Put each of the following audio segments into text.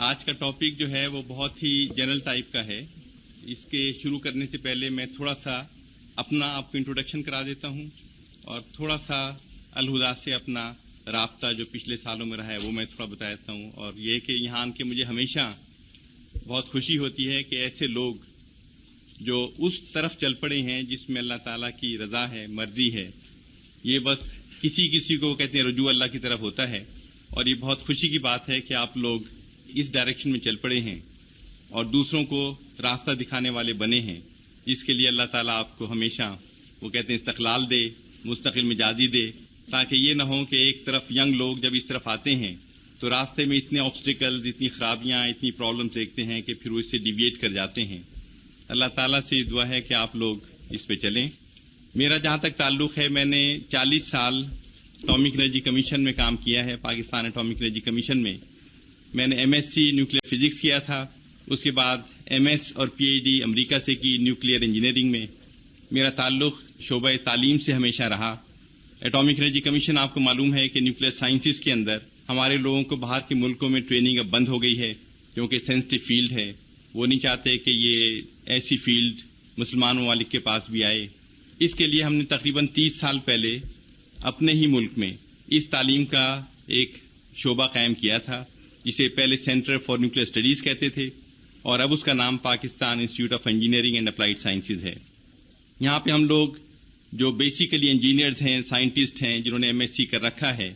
آج کا ٹاپک جو ہے وہ بہت ہی جنرل ٹائپ کا ہے. اس کے شروع کرنے سے پہلے میں تھوڑا سا اپنا آپ کو انٹروڈکشن کرا دیتا ہوں اور تھوڑا سا الہدا سے اپنا رابطہ جو پچھلے سالوں میں رہا ہے وہ میں تھوڑا بتا دیتا ہوں. اور یہ کہ یہاں آن کے مجھے ہمیشہ بہت خوشی ہوتی ہے کہ ایسے لوگ جو اس طرف چل پڑے ہیں جس میں اللہ تعالیٰ کی رضا ہے، مرضی ہے. یہ بس کسی کو کہتے ہیں رجوع اللہ کی طرف ہوتا ہے، اور یہ بہت خوشی کی بات ہے کہ آپ لوگ اس ڈائریکشن میں چل پڑے ہیں اور دوسروں کو راستہ دکھانے والے بنے ہیں، جس کے لیے اللہ تعالیٰ آپ کو ہمیشہ وہ کہتے ہیں استقلال دے، مستقل مزاجی دے، تاکہ یہ نہ ہو کہ ایک طرف ینگ لوگ جب اس طرف آتے ہیں تو راستے میں اتنے آبسٹیکلز، اتنی خرابیاں، اتنی پرابلمز دیکھتے ہیں کہ پھر وہ اس سے ڈیویٹ کر جاتے ہیں. اللہ تعالیٰ سے دعا ہے کہ آپ لوگ اس پہ چلیں. میرا جہاں تک تعلق ہے، میں نے 40 سال اٹامک انرجی کمیشن میں کام کیا ہے. پاکستان اٹامک انرجی کمیشن میں نے M S C nuclear physics کیا تھا. اس کے بعد ایم ایس اور پی ایچ ڈی امریکہ سے کی نیوکلیئر انجینئرنگ میں. میرا تعلق شعبہ تعلیم سے ہمیشہ رہا. اٹامک انرجی کمیشن آپ کو معلوم ہے کہ نیوکلیئر سائنسز کے اندر ہمارے لوگوں کو باہر کے ملکوں میں ٹریننگ اب بند ہو گئی ہے، کیونکہ سینسٹیو فیلڈ ہے. وہ نہیں چاہتے کہ یہ ایسی فیلڈ مسلمان ممالک کے پاس بھی آئے. اس کے لیے ہم نے تقریباً 30 سال پہلے اپنے ہی ملک میں اس تعلیم کا ایک شعبہ قائم کیا تھا، جسے پہلے سینٹر فار نیوکلیئر اسٹڈیز کہتے تھے، اور اب اس کا نام Pakistan institute of engineering and applied sciences ہے. یہاں پہ ہم لوگ جو بیسیکلی انجینئرز ہیں، سائنٹسٹ ہیں، جنہوں نے ایم ایس سی کر رکھا ہے،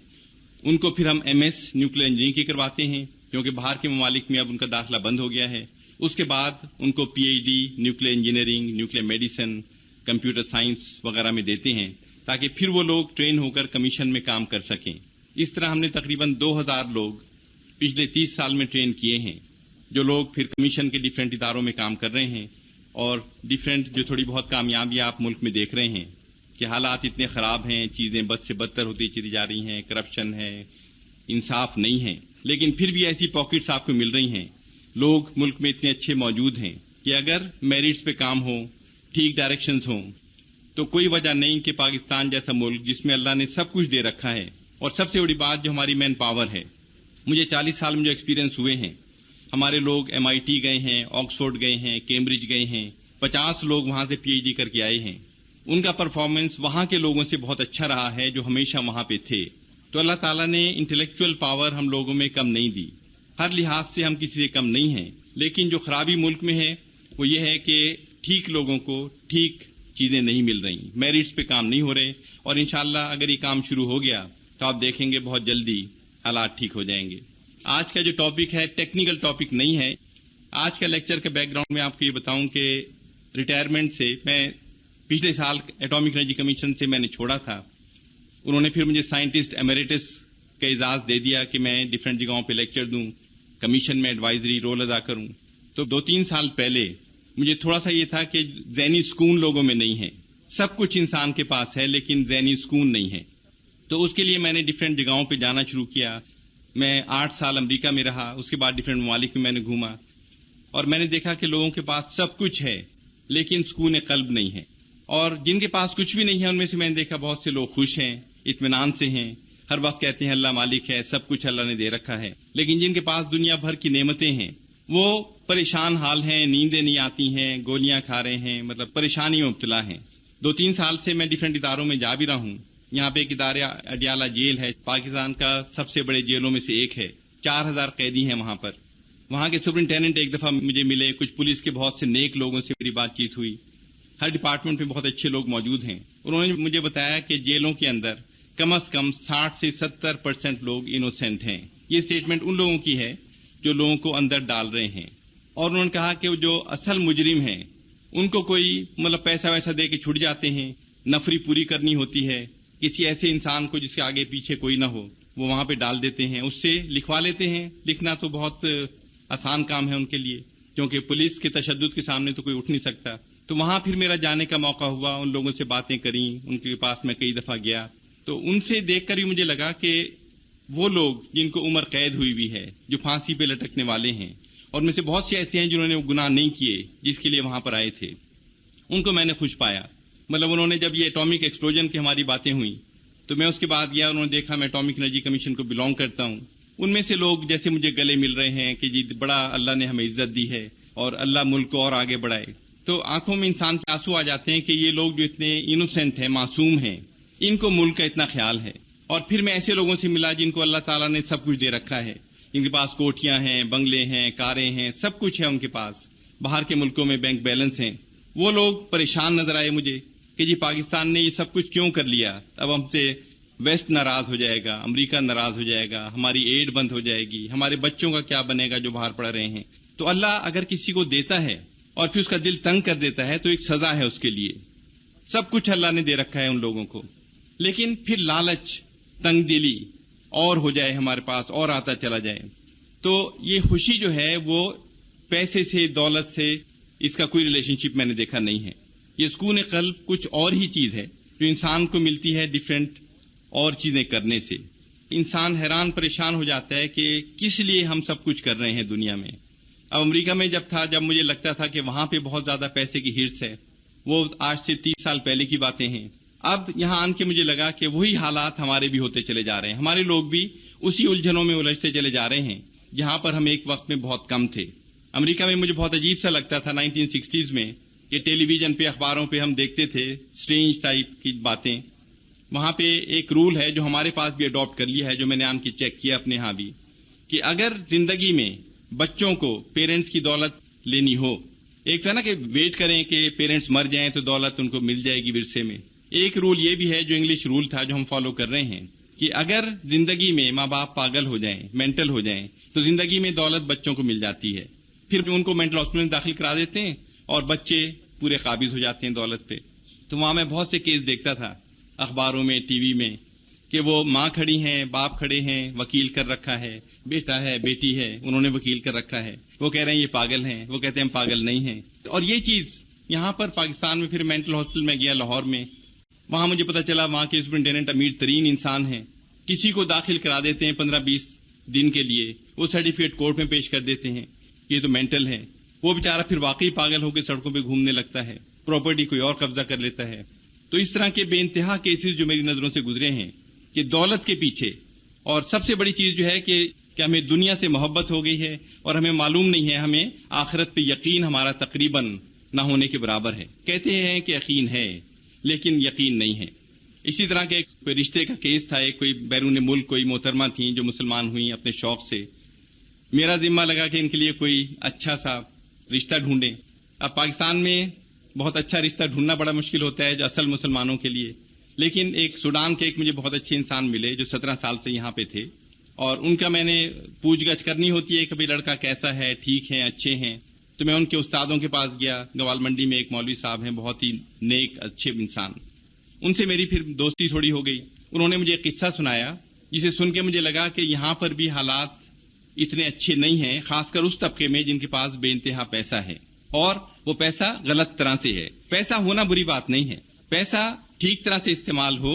ان کو پھر ہم ایم ایس نیوکلیئر انجینئرنگ کی کرواتے ہیں، کیونکہ باہر کے ممالک میں اب ان کا داخلہ بند ہو گیا ہے. اس کے بعد ان کو P H D nuclear engineering, nuclear medicine, computer science وغیرہ میں دیتے ہیں، تاکہ پھر وہ لوگ ٹرین ہو کر کمیشن میں کام کر سکیں. اس طرح ہم نے تقریباً 2000 لوگ پچھلے 30 سال میں ٹرین کیے ہیں، جو لوگ پھر کمیشن کے ڈیفرنٹ اداروں میں کام کر رہے ہیں، اور ڈیفرنٹ جو تھوڑی بہت کامیابیاں آپ ملک میں دیکھ رہے ہیں کہ حالات اتنے خراب ہیں، چیزیں بد سے بدتر ہوتی چلی جا رہی ہیں، کرپشن ہے، انصاف نہیں ہے، لیکن پھر بھی ایسی پاکٹس آپ کو مل رہی ہیں. لوگ ملک میں اتنے اچھے موجود ہیں کہ اگر میرٹس پہ کام ہو، ٹھیک ڈائریکشنز ہوں، تو کوئی وجہ نہیں کہ پاکستان جیسا ملک جس میں اللہ نے سب کچھ دے رکھا ہے، اور سب سے بڑی بات جو ہماری مین پاور ہے. مجھے 40 سال میں جو ایکسپیرینس ہوئے ہیں، ہمارے لوگ ایم آئی ٹی گئے ہیں، آکسفورڈ گئے ہیں، کیمبرج گئے ہیں، 50 لوگ وہاں سے پی ایچ ڈی کر کے آئے ہیں. ان کا پرفارمنس وہاں کے لوگوں سے بہت اچھا رہا ہے جو ہمیشہ وہاں پہ تھے. تو اللہ تعالیٰ نے انٹلیکچوئل پاور ہم لوگوں میں کم نہیں دی، ہر لحاظ سے ہم کسی سے کم نہیں ہیں. لیکن جو خرابی ملک میں ہے وہ یہ ہے کہ ٹھیک لوگوں کو ٹھیک چیزیں نہیں مل رہی، میرٹس پہ کام نہیں ہو رہے، اور انشاءاللہ اگر یہ کام شروع ہو گیا تو آپ دیکھیں گے بہت جلدی حالات ٹھیک ہو جائیں گے. آج کا جو ٹاپک ہے ٹیکنیکل ٹاپک نہیں ہے. آج کا لیکچر کے بیک گراؤنڈ میں آپ کو یہ بتاؤں کہ ریٹائرمنٹ سے میں پچھلے سال اٹامک انرجی کمیشن سے میں نے چھوڑا تھا. انہوں نے پھر مجھے سائنٹسٹ ایمیریٹس کا اعزاز دے دیا کہ میں ڈفرینٹ جگہوں پہ لیکچر دوں، کمیشن میں ایڈوائزری رول ادا کروں. تو 2-3 سال پہلے مجھے تھوڑا سا یہ تھا کہ ذہنی سکون لوگوں میں نہیں ہے. سب کچھ انسان کے پاس ہے لیکن ذہنی سکون نہیں ہے. تو اس کے لیے میں نے ڈفرینٹ جگہوں پہ جانا شروع کیا. میں 8 سال امریکہ میں رہا، اس کے بعد ڈفرینٹ ممالک میں نے گھوما، اور میں نے دیکھا کہ لوگوں کے پاس سب کچھ ہے لیکن سکون قلب نہیں ہے. اور جن کے پاس کچھ بھی نہیں ہے ان میں سے میں نے دیکھا بہت سے لوگ خوش ہیں، اطمینان سے ہیں، ہر وقت کہتے ہیں اللہ مالک ہے، سب کچھ اللہ نے دے رکھا ہے. لیکن جن کے پاس دنیا بھر کی نعمتیں ہیں وہ پریشان حال ہیں، نیندیں نہیں آتی ہیں، گولیاں کھا رہے ہیں، مطلب پریشانی میں مبتلا ہیں. 2-3 سال سے میں ڈفرینٹ اداروں میں جا بھی رہا ہوں. یہاں پہ ایک ادارہ اڈیالہ جیل ہے، پاکستان کا سب سے بڑے جیلوں میں سے ایک ہے. 4000 قیدی ہیں وہاں پر. وہاں کے سپرنٹینڈنٹ ایک دفعہ مجھے ملے، کچھ پولیس کے بہت سے نیک لوگوں سے میری بات چیت ہوئی. ہر ڈپارٹمنٹ میں بہت اچھے لوگ موجود ہیں. انہوں نے مجھے بتایا کہ جیلوں کے اندر کم از کم 60 سے 70% لوگ انوسینٹ ہیں. یہ اسٹیٹمنٹ ان لوگوں کی ہے جو لوگوں کو اندر ڈال رہے ہیں. اور انہوں نے کہا کہ جو اصل مجرم ہیں ان کو کوئی مطلب پیسہ ویسا دے کے چھٹ جاتے ہیں، نفری پوری کرنی ہوتی ہے، کسی ایسے انسان کو جس کے آگے پیچھے کوئی نہ ہو وہ وہاں پہ ڈال دیتے ہیں، اس سے لکھوا لیتے ہیں. لکھنا تو بہت آسان کام ہے ان کے لیے، کیونکہ پولیس کے تشدد کے سامنے تو کوئی اٹھ نہیں سکتا. تو وہاں پھر میرا جانے کا موقع ہوا، ان لوگوں سے باتیں کریں، ان کے پاس میں کئی دفعہ گیا. تو ان سے دیکھ کر بھی مجھے لگا کہ وہ لوگ جن کو عمر قید ہوئی بھی ہے، جو پھانسی پہ لٹکنے والے ہیں، اور میں سے بہت سے ایسے ہیں جنہوں نے وہ گناہ نہیں کیے جس کے لیے وہاں پر آئے تھے، ان کو میں نے خوش پایا. مطلب انہوں نے جب یہ ایٹامک ایکسپلوژن کی ہماری باتیں ہوئیں تو میں اس کے بعد گیا، انہوں نے دیکھا میں اٹامک انرجی کمیشن کو بلانگ کرتا ہوں، ان میں سے لوگ جیسے مجھے گلے مل رہے ہیں کہ جی بڑا اللہ نے ہمیں عزت دی ہے اور اللہ ملک کو اور آگے بڑھائے، تو آنکھوں میں انسان کے آنسو آ جاتے ہیں کہ یہ لوگ جو اتنے انوسینٹ ہیں، معصوم ہیں، ان کو ملک کا اتنا خیال ہے۔ اور پھر میں ایسے لوگوں سے ملا جن کو اللہ تعالیٰ نے سب کچھ دے رکھا ہے، جن کے پاس کوٹھیاں ہیں، بنگلے ہیں، کاریں ہیں، سب کچھ ہے ان کے پاس، باہر کے ملکوں میں بینک بیلنس ہیں۔ وہ لوگ پریشان نظر آئے مجھے کہ جی پاکستان نے یہ سب کچھ کیوں کر لیا، اب ہم سے ویسٹ ناراض ہو جائے گا، امریکہ ناراض ہو جائے گا، ہماری ایڈ بند ہو جائے گی، ہمارے بچوں کا کیا بنے گا جو باہر پڑھ رہے ہیں۔ تو اللہ اگر کسی کو دیتا ہے اور پھر اس کا دل تنگ کر دیتا ہے تو ایک سزا ہے اس کے لیے۔ سب کچھ اللہ نے دے رکھا ہے ان لوگوں کو، لیکن پھر لالچ، تنگ دلی اور ہو جائے ہمارے پاس اور آتا چلا جائے، تو یہ خوشی جو ہے وہ پیسے سے، دولت سے، اس کا کوئی ریلیشن شپ میں نے دیکھا نہیں ہے۔ یہ سکون قلب کچھ اور ہی چیز ہے جو انسان کو ملتی ہے ڈیفرنٹ اور چیزیں کرنے سے۔ انسان حیران پریشان ہو جاتا ہے کہ کس لیے ہم سب کچھ کر رہے ہیں دنیا میں۔ اب امریکہ میں جب مجھے لگتا تھا کہ وہاں پہ بہت زیادہ پیسے کی ہرس ہے، وہ آج سے 30 سال پہلے کی باتیں ہیں۔ اب یہاں آن کے مجھے لگا کہ وہی حالات ہمارے بھی ہوتے چلے جا رہے ہیں، ہمارے لوگ بھی اسی الجھنوں میں الجھتے چلے جا رہے ہیں جہاں پر ہم ایک وقت میں بہت کم تھے۔ امریکہ میں مجھے بہت عجیب سا لگتا تھا 1960s میں کہ ٹیلی ویژن پہ، اخباروں پہ ہم دیکھتے تھے سٹرینج ٹائپ کی باتیں۔ وہاں پہ ایک رول ہے جو ہمارے پاس بھی اڈاپٹ کر لیا ہے، جو میں نے آن کے چیک کیا اپنے ہاں بھی، کہ اگر زندگی میں بچوں کو پیرنٹس کی دولت لینی ہو، ایک تھا نا کہ ویٹ کریں کہ پیرنٹس مر جائیں تو دولت ان کو مل جائے گی ورثے میں۔ ایک رول یہ بھی ہے جو انگلش رول تھا جو ہم فالو کر رہے ہیں کہ اگر زندگی میں ماں باپ پاگل ہو جائیں، مینٹل ہو جائیں، تو زندگی میں دولت بچوں کو مل جاتی ہے، پھر ان کو مینٹل ہاسپٹل میں داخل کرا دیتے ہیں اور بچے پورے قابض ہو جاتے ہیں دولت پہ۔ تو وہاں میں بہت سے کیس دیکھتا تھا اخباروں میں، ٹی وی میں، کہ وہ ماں کھڑی ہیں، باپ کھڑے ہیں، وکیل کر رکھا ہے، بیٹا ہے، بیٹی ہے، انہوں نے وکیل کر رکھا ہے، وہ کہہ رہے ہیں یہ پاگل ہیں، وہ کہتے ہیں ہم پاگل نہیں ہیں۔ اور یہ چیز یہاں پر پاکستان میں، پھر مینٹل ہاسپٹل میں گیا لاہور میں، وہاں مجھے پتا چلا وہاں کے سپرنٹینڈنٹ امیر ترین انسان ہیں، کسی کو داخل کرا دیتے ہیں 15-20 دن کے لیے، وہ سرٹیفکیٹ کورٹ میں پیش کر دیتے ہیں کہ یہ تو مینٹل ہے، وہ بیچارہ پھر واقعی پاگل ہو کے سڑکوں پہ گھومنے لگتا ہے، پراپرٹی کوئی اور قبضہ کر لیتا ہے۔ تو اس طرح کے بے انتہا کیسز جو میری نظروں سے گزرے ہیں کہ دولت کے پیچھے، اور سب سے بڑی چیز جو ہے کہ ہمیں دنیا سے محبت ہو گئی ہے اور ہمیں معلوم نہیں ہے، ہمیں آخرت پہ یقین ہمارا تقریباً نہ ہونے کے برابر ہے۔ کہتے ہیں کہ یقین ہے لیکن یقین نہیں ہے۔ اسی طرح کے کوئی رشتے کا کیس تھا، ایک کوئی بیرون ملک کوئی محترمہ تھیں جو مسلمان ہوئیں اپنے شوق سے، میرا ذمہ لگا کہ ان کے لیے کوئی اچھا سا رشتہ ڈھونڈیں۔ اب پاکستان میں بہت اچھا رشتہ ڈھونڈنا بڑا مشکل ہوتا ہے جو اصل مسلمانوں کے لیے، لیکن ایک سوڈان کے ایک مجھے بہت اچھے انسان ملے جو 17 سال سے یہاں پہ تھے، اور ان کا میں نے پوچھ گچھ کرنی ہوتی ہے کہ بھئی لڑکا کیسا ہے، ٹھیک ہیں، اچھے ہیں، تو میں ان کے استادوں کے پاس گیا۔ گوال منڈی میں ایک مولوی صاحب ہیں، بہت ہی نیک اچھے انسان، ان سے میری پھر دوستی تھوڑی ہو گئی۔ انہوں نے مجھے ایک قصہ سنایا جسے سن کے مجھے لگا کہ یہاں پر بھی حالات اتنے اچھے نہیں ہیں، خاص کر اس طبقے میں جن کے پاس بے انتہا پیسہ ہے، اور وہ پیسہ غلط طرح سے ہے۔ پیسہ ہونا بری بات نہیں ہے، پیسہ ٹھیک طرح سے استعمال ہو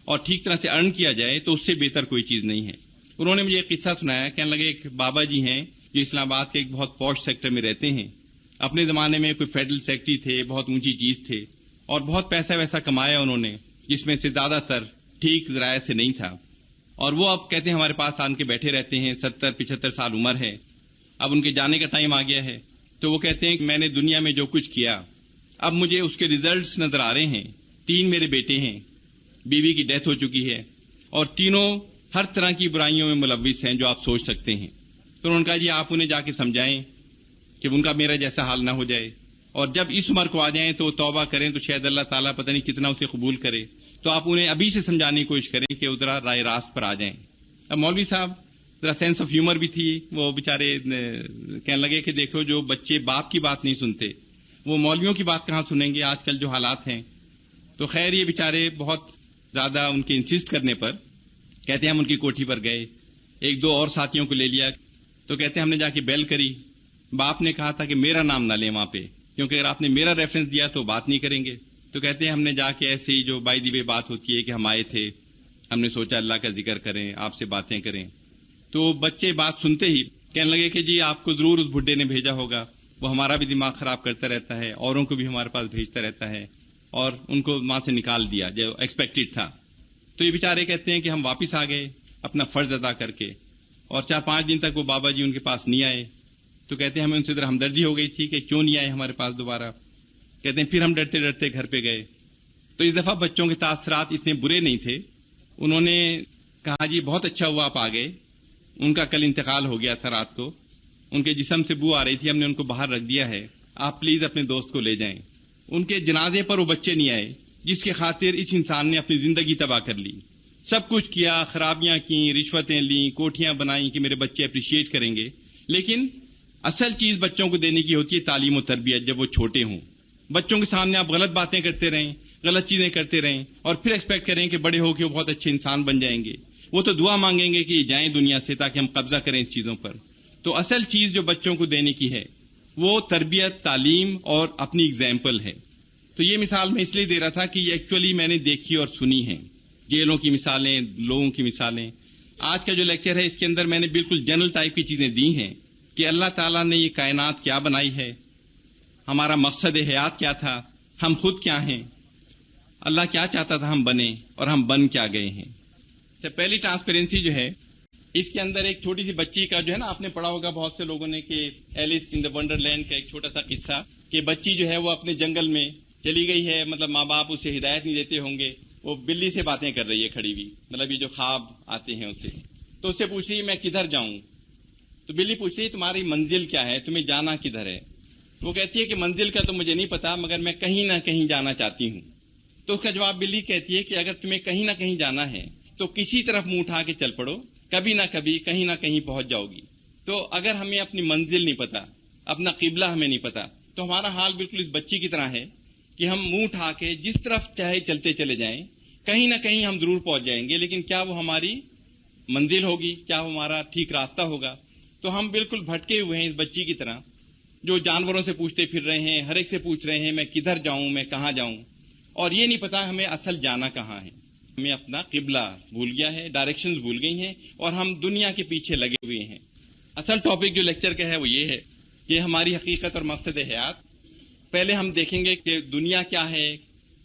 اور ٹھیک طرح سے ارن کیا جائے تو اس سے بہتر کوئی چیز نہیں ہے۔ انہوں نے مجھے ایک قصہ سنایا، کہنے لگے ایک بابا جی ہیں جو اسلام آباد کے ایک بہت پوش سیکٹر میں رہتے ہیں، اپنے زمانے میں کوئی فیڈرل سیکرٹری تھے، بہت اونچی چیز تھے، اور بہت پیسہ ویسا کمایا انہوں نے جس میں سے زیادہ تر ٹھیک ذرائع سے نہیں تھا، اور وہ اب کہتے ہیں ہمارے پاس آن کے بیٹھے رہتے ہیں، 70-75 سال عمر ہے، اب ان کے جانے کا ٹائم آ گیا ہے، تو وہ کہتے ہیں کہ میں نے دنیا میں جو کچھ کیا اب مجھے اس کے ریزلٹس نظر آ رہے ہیں۔ 3 میرے بیٹے ہیں، بیوی کی ڈیتھ ہو چکی ہے، اور تینوں ہر طرح کی برائیوں میں ملوث ہیں جو آپ سوچ سکتے ہیں۔ تو انہوں نے کہا جی آپ انہیں جا کے سمجھائیں کہ ان کا میرا جیسا حال نہ ہو جائے، اور جب اس عمر کو آ جائیں تو توبہ کریں تو شاید اللہ تعالیٰ پتہ نہیں کتنا اسے قبول کرے، تو آپ انہیں ابھی سے سمجھانے کی کوشش کریں کہ ذرا رائے راست پر آ جائیں۔ اب مولوی صاحب ذرا سینس آف ہیومر بھی تھی، وہ بیچارے کہنے لگے کہ دیکھو جو بچے باپ کی بات نہیں سنتے وہ مولویوں کی بات کہاں سنیں گے آج کل جو حالات ہیں۔ تو خیر یہ بیچارے بہت زیادہ ان کے انسسٹ کرنے پر کہتے ہیں ہم ان کی کوٹھی پر گئے، 1-2 اور ساتھیوں کو لے لیا، تو کہتے ہیں ہم نے جا کے بیل کری، باپ نے کہا تھا کہ میرا نام نہ لیں وہاں پہ، کیونکہ اگر آپ نے میرا ریفرنس دیا تو بات نہیں کریں گے۔ تو کہتے ہیں ہم نے جا کے ایسے ہی جو بائی دی وے بات ہوتی ہے کہ ہم آئے تھے، ہم نے سوچا اللہ کا ذکر کریں، آپ سے باتیں کریں، تو بچے بات سنتے ہی کہنے لگے کہ جی آپ کو ضرور اس بڈھے نے بھیجا ہوگا، وہ ہمارا بھی دماغ خراب کرتا رہتا ہے، اوروں کو بھی ہمارے پاس بھیجتا رہتا ہے، اور ان کو وہاں سے نکال دیا جو ایکسپیکٹڈ تھا۔ تو یہ بیچارے کہتے ہیں کہ ہم واپس آ گئے اپنا فرض ادا کر کے، اور 4-5 دن تک وہ بابا جی ان کے پاس نہیں آئے. تو کہتے ہیں ہمیں ان سے ادھر ہمدردی ہو گئی تھی کہ کیوں نہیں آئے ہمارے پاس دوبارہ. کہتے ہیں پھر ہم ڈرتے ڈرتے گھر پہ گئے. تو اس دفعہ بچوں کے تاثرات اتنے برے نہیں تھے. انہوں نے کہا جی بہت اچھا ہوا آپ آ گئے. ان کا کل انتقال ہو گیا تھا رات کو. ان کے جسم سے بو آ رہی تھی, ہم نے ان کو باہر رکھ دیا ہے, آپ پلیز اپنے دوست کو لے جائیں. ان کے جنازے پر وہ بچے نہیں آئے جس کے خاطر اس انسان نے اپنی زندگی تباہ کر لی. سب کچھ کیا, خرابیاں کی, رشوتیں لیں, کوٹھیاں بنائیں کہ میرے بچے اپریشیٹ کریں گے. لیکن اصل چیز بچوں کو دینے کی ہوتی ہے تعلیم و تربیت جب وہ چھوٹے ہوں. بچوں کے سامنے آپ غلط باتیں کرتے رہیں, غلط چیزیں کرتے رہیں اور پھر ایکسپیکٹ کریں کہ بڑے ہو کے وہ بہت اچھے انسان بن جائیں گے. وہ تو دعا مانگیں گے کہ یہ جائیں دنیا سے تاکہ ہم قبضہ کریں اس چیزوں پر. تو اصل چیز جو بچوں کو دینے کی ہے وہ تربیت, تعلیم اور اپنی ایگزامپل ہے. تو یہ مثال میں اس لیے دے رہا تھا کہ یہ ایکچولی میں نے دیکھی اور سنی ہے. جیلوں کی مثالیں, لوگوں کی مثالیں. آج کا جو لیکچر ہے اس کے اندر میں نے بالکل جنرل ٹائپ کی چیزیں دی ہیں کہ اللہ تعالیٰ نے یہ کائنات کیا بنائی ہے, ہمارا مقصد حیات کیا تھا, ہم خود کیا ہیں, اللہ کیا چاہتا تھا ہم بنیں اور ہم بن کیا گئے ہیں. پہلی ٹرانسپیرنسی جو ہے اس کے اندر ایک چھوٹی سی بچی کا جو ہے نا, آپ نے پڑھا ہوگا بہت سے لوگوں نے کہ Alice in the wonderland کا ایک چھوٹا سا قصہ کہ بچی جو ہے وہ اپنے جنگل میں چلی گئی ہے. مطلب ماں باپ اسے ہدایت نہیں دیتے ہوں گے, وہ بلی سے باتیں کر رہی ہے کھڑی ہوئی, مطلب یہ جو خواب آتے ہیں اسے. تو اس سے پوچھ رہی میں کدھر جاؤں. تو بلی پوچھ رہی تمہاری منزل کیا ہے, تمہیں جانا کدھر ہے. وہ کہتی ہے کہ منزل کا تو مجھے نہیں پتا مگر میں کہیں نہ کہیں جانا چاہتی ہوں. تو اس کا جواب بلی کہتی ہے کہ اگر تمہیں کہیں نہ کہیں جانا ہے تو کسی طرف منہ اٹھا کے چل پڑو, کبھی نہ کبھی کہیں نہ کہیں پہنچ جاؤ گی. تو اگر ہمیں اپنی منزل نہیں پتا, اپنا قبلہ ہمیں نہیں پتا, تو ہمارا حال بالکل اس بچی کی طرح ہے کہ ہم منہ اٹھا کے جس طرف چاہے چلتے چلے جائیں, کہیں نہ کہیں ہم ضرور پہنچ جائیں گے, لیکن کیا وہ ہماری منزل ہوگی, کیا وہ ہمارا ٹھیک راستہ ہوگا. تو ہم بالکل بھٹکے ہوئے ہیں اس بچی کی طرح جو جانوروں سے پوچھتے پھر رہے ہیں, ہر ایک سے پوچھ رہے ہیں میں کدھر جاؤں, میں کہاں جاؤں, اور یہ نہیں پتا ہمیں اصل جانا کہاں ہے. ہمیں اپنا قبلہ بھول گیا ہے, ڈائریکشنز بھول گئی ہیں اور ہم دنیا کے پیچھے لگے ہوئے ہیں. اصل ٹاپک جو لیکچر کا ہے وہ یہ ہے کہ ہماری حقیقت اور مقصد حیات. پہلے ہم دیکھیں گے کہ دنیا کیا ہے,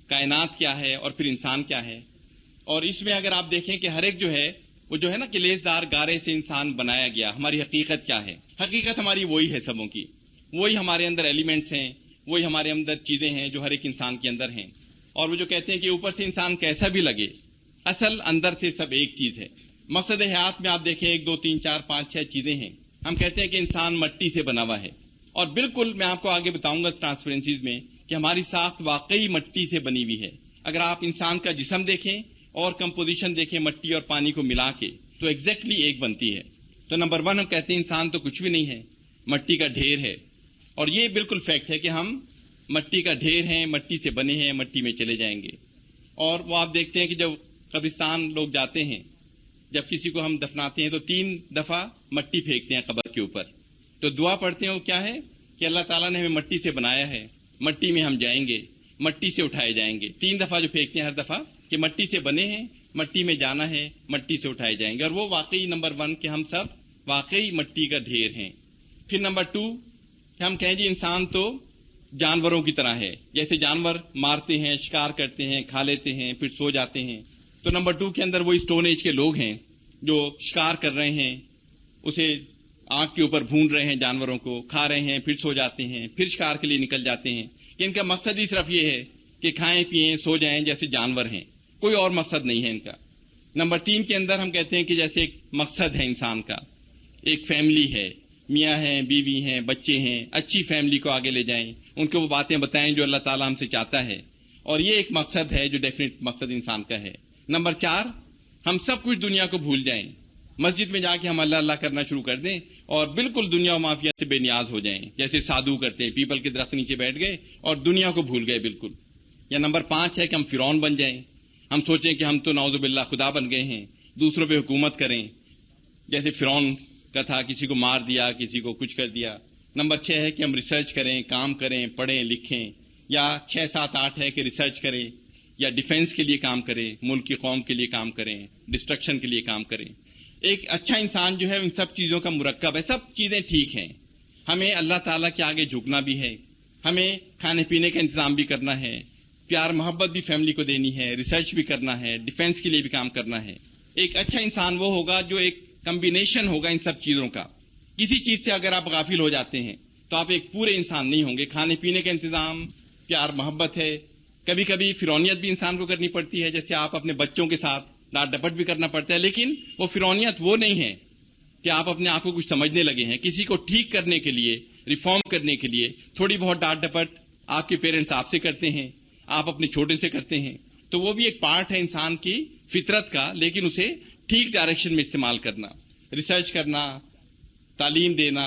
کائنات کیا ہے اور پھر انسان کیا ہے. اور اس میں اگر آپ دیکھیں کہ ہر ایک جو ہے وہ جو ہے نا کہ لیسدار گارے سے انسان بنایا گیا. ہماری حقیقت کیا ہے, حقیقت ہماری وہی ہے سبوں کی, وہی ہمارے اندر ایلیمنٹس ہیں, وہی ہمارے اندر چیزیں ہیں جو ہر ایک انسان کے اندر ہیں. اور وہ جو کہتے ہیں کہ اوپر سے انسان کیسا بھی لگے, اصل اندر سے سب ایک چیز ہے. مقصد حیات میں آپ دیکھیں 1 2 3 4 5 6 چیزیں ہیں. ہم کہتے ہیں کہ انسان مٹی سے بنا ہوا ہے, اور بالکل میں آپ کو آگے بتاؤں گا ٹرانسپیرنسیز میں کہ ہماری ساخت واقعی مٹی سے بنی ہوئی ہے. اگر آپ انسان کا جسم دیکھیں اور کمپوزیشن دیکھیں مٹی اور پانی کو ملا کے تو ایگزیکٹلی ایک بنتی ہے. تو نمبر 1 ہم کہتے ہیں انسان تو کچھ بھی نہیں ہے, مٹی کا ڈھیر ہے. اور یہ بالکل فیکٹ ہے کہ ہم مٹی کا ڈھیر ہیں, مٹی سے بنے ہیں, مٹی میں چلے جائیں گے. اور وہ آپ دیکھتے ہیں کہ جب قبرستان لوگ جاتے ہیں, جب کسی کو ہم دفناتے ہیں تو 3 دفعہ مٹی پھینکتے ہیں قبر کے اوپر. تو دعا پڑھتے ہیں وہ کیا ہے کہ اللہ تعالیٰ نے ہمیں مٹی سے بنایا ہے, مٹی میں ہم جائیں گے, مٹی سے اٹھائے جائیں گے. 3 دفعہ جو پھینکتے ہیں ہر دفعہ کہ مٹی سے بنے ہیں, مٹی میں جانا ہے, مٹی سے اٹھائے جائیں گے. اور وہ واقعی نمبر 1 کہ ہم سب واقعی مٹی کا ڈھیر ہیں. پھر نمبر 2 کہ ہم کہیں جی انسان تو جانوروں کی طرح ہے, جیسے جانور مارتے ہیں, شکار کرتے ہیں, کھا لیتے ہیں, پھر سو جاتے ہیں. تو نمبر 2 کے اندر وہی اسٹون ایج کے لوگ ہیں جو شکار کر رہے ہیں, اسے آنکھ کے اوپر بھون رہے ہیں, جانوروں کو کھا رہے ہیں, پھر سو جاتے ہیں, پھر شکار کے لیے نکل جاتے ہیں. کہ ان کا مقصد ہی صرف یہ ہے کہ کھائیں پیئیں سو جائیں جیسے جانور ہیں, کوئی اور مقصد نہیں ہے ان کا. نمبر 3 کے اندر ہم کہتے ہیں کہ جیسے ایک مقصد ہے انسان کا, ایک فیملی ہے, میاں ہیں, بیوی ہیں, بچے ہیں, اچھی فیملی کو آگے لے جائیں, ان کو وہ باتیں بتائیں جو اللہ تعالیٰ ہم سے چاہتا ہے. اور یہ ایک مقصد ہے جو ڈیفینیٹ مقصد انسان کا ہے. نمبر 4 ہم سب کچھ دنیا کو بھول جائیں, مسجد میں جا کے ہم اللہ اللہ کرنا شروع کر دیں اور بالکل دنیا و مافیا سے بے نیاز ہو جائیں, جیسے سادھو کرتے ہیں, پیپل کے درخت نیچے بیٹھ گئے اور دنیا کو بھول گئے بالکل. یا نمبر 5 ہے کہ ہم فرعون بن جائیں, ہم سوچیں کہ ہم تو نعوذ باللہ خدا بن گئے ہیں, دوسروں پہ حکومت کریں, جیسے فرعون کا تھا, کسی کو مار دیا, کسی کو کچھ کر دیا. نمبر 6 ہے کہ ہم ریسرچ کریں, کام کریں, پڑھیں لکھیں. یا 6 7 8 ہے کہ ریسرچ کریں یا ڈیفینس کے لیے کام کریں, ملک کی قوم کے لیے کام کریں, ڈسٹرکشن کے لیے کام کریں. ایک اچھا انسان جو ہے ان سب چیزوں کا مرکب ہے. سب چیزیں ٹھیک ہیں, ہمیں اللہ تعالیٰ کے آگے جھکنا بھی ہے, ہمیں کھانے پینے کا انتظام بھی کرنا ہے, پیار محبت بھی فیملی کو دینی ہے, ریسرچ بھی کرنا ہے, ڈیفینس کے لیے بھی کام کرنا ہے. ایک اچھا انسان وہ ہوگا جو ایک کمبینیشن ہوگا ان سب چیزوں کا. کسی چیز سے اگر آپ غافل ہو جاتے ہیں تو آپ ایک پورے انسان نہیں ہوں گے. کھانے پینے کا انتظام، پیار محبت ہے، کبھی کبھی فرونیت بھی انسان کو کرنی پڑتی ہے، جیسے آپ اپنے بچوں کے ساتھ ڈانٹ ڈپٹ بھی کرنا پڑتا ہے، لیکن وہ فرونیت وہ نہیں ہے کہ آپ اپنے آپ کو کچھ سمجھنے لگے ہیں. کسی کو ٹھیک کرنے کے لیے، ریفارم کرنے کے لیے تھوڑی بہت ڈانٹ ڈپٹ آپ کے پیرنٹس آپ سے کرتے ہیں، آپ اپنے چھوٹے سے کرتے ہیں، تو وہ بھی ایک پارٹ ہے انسان کی فطرت کا، لیکن اسے ٹھیک ڈائریکشن میں استعمال کرنا، ریسرچ کرنا، تعلیم دینا،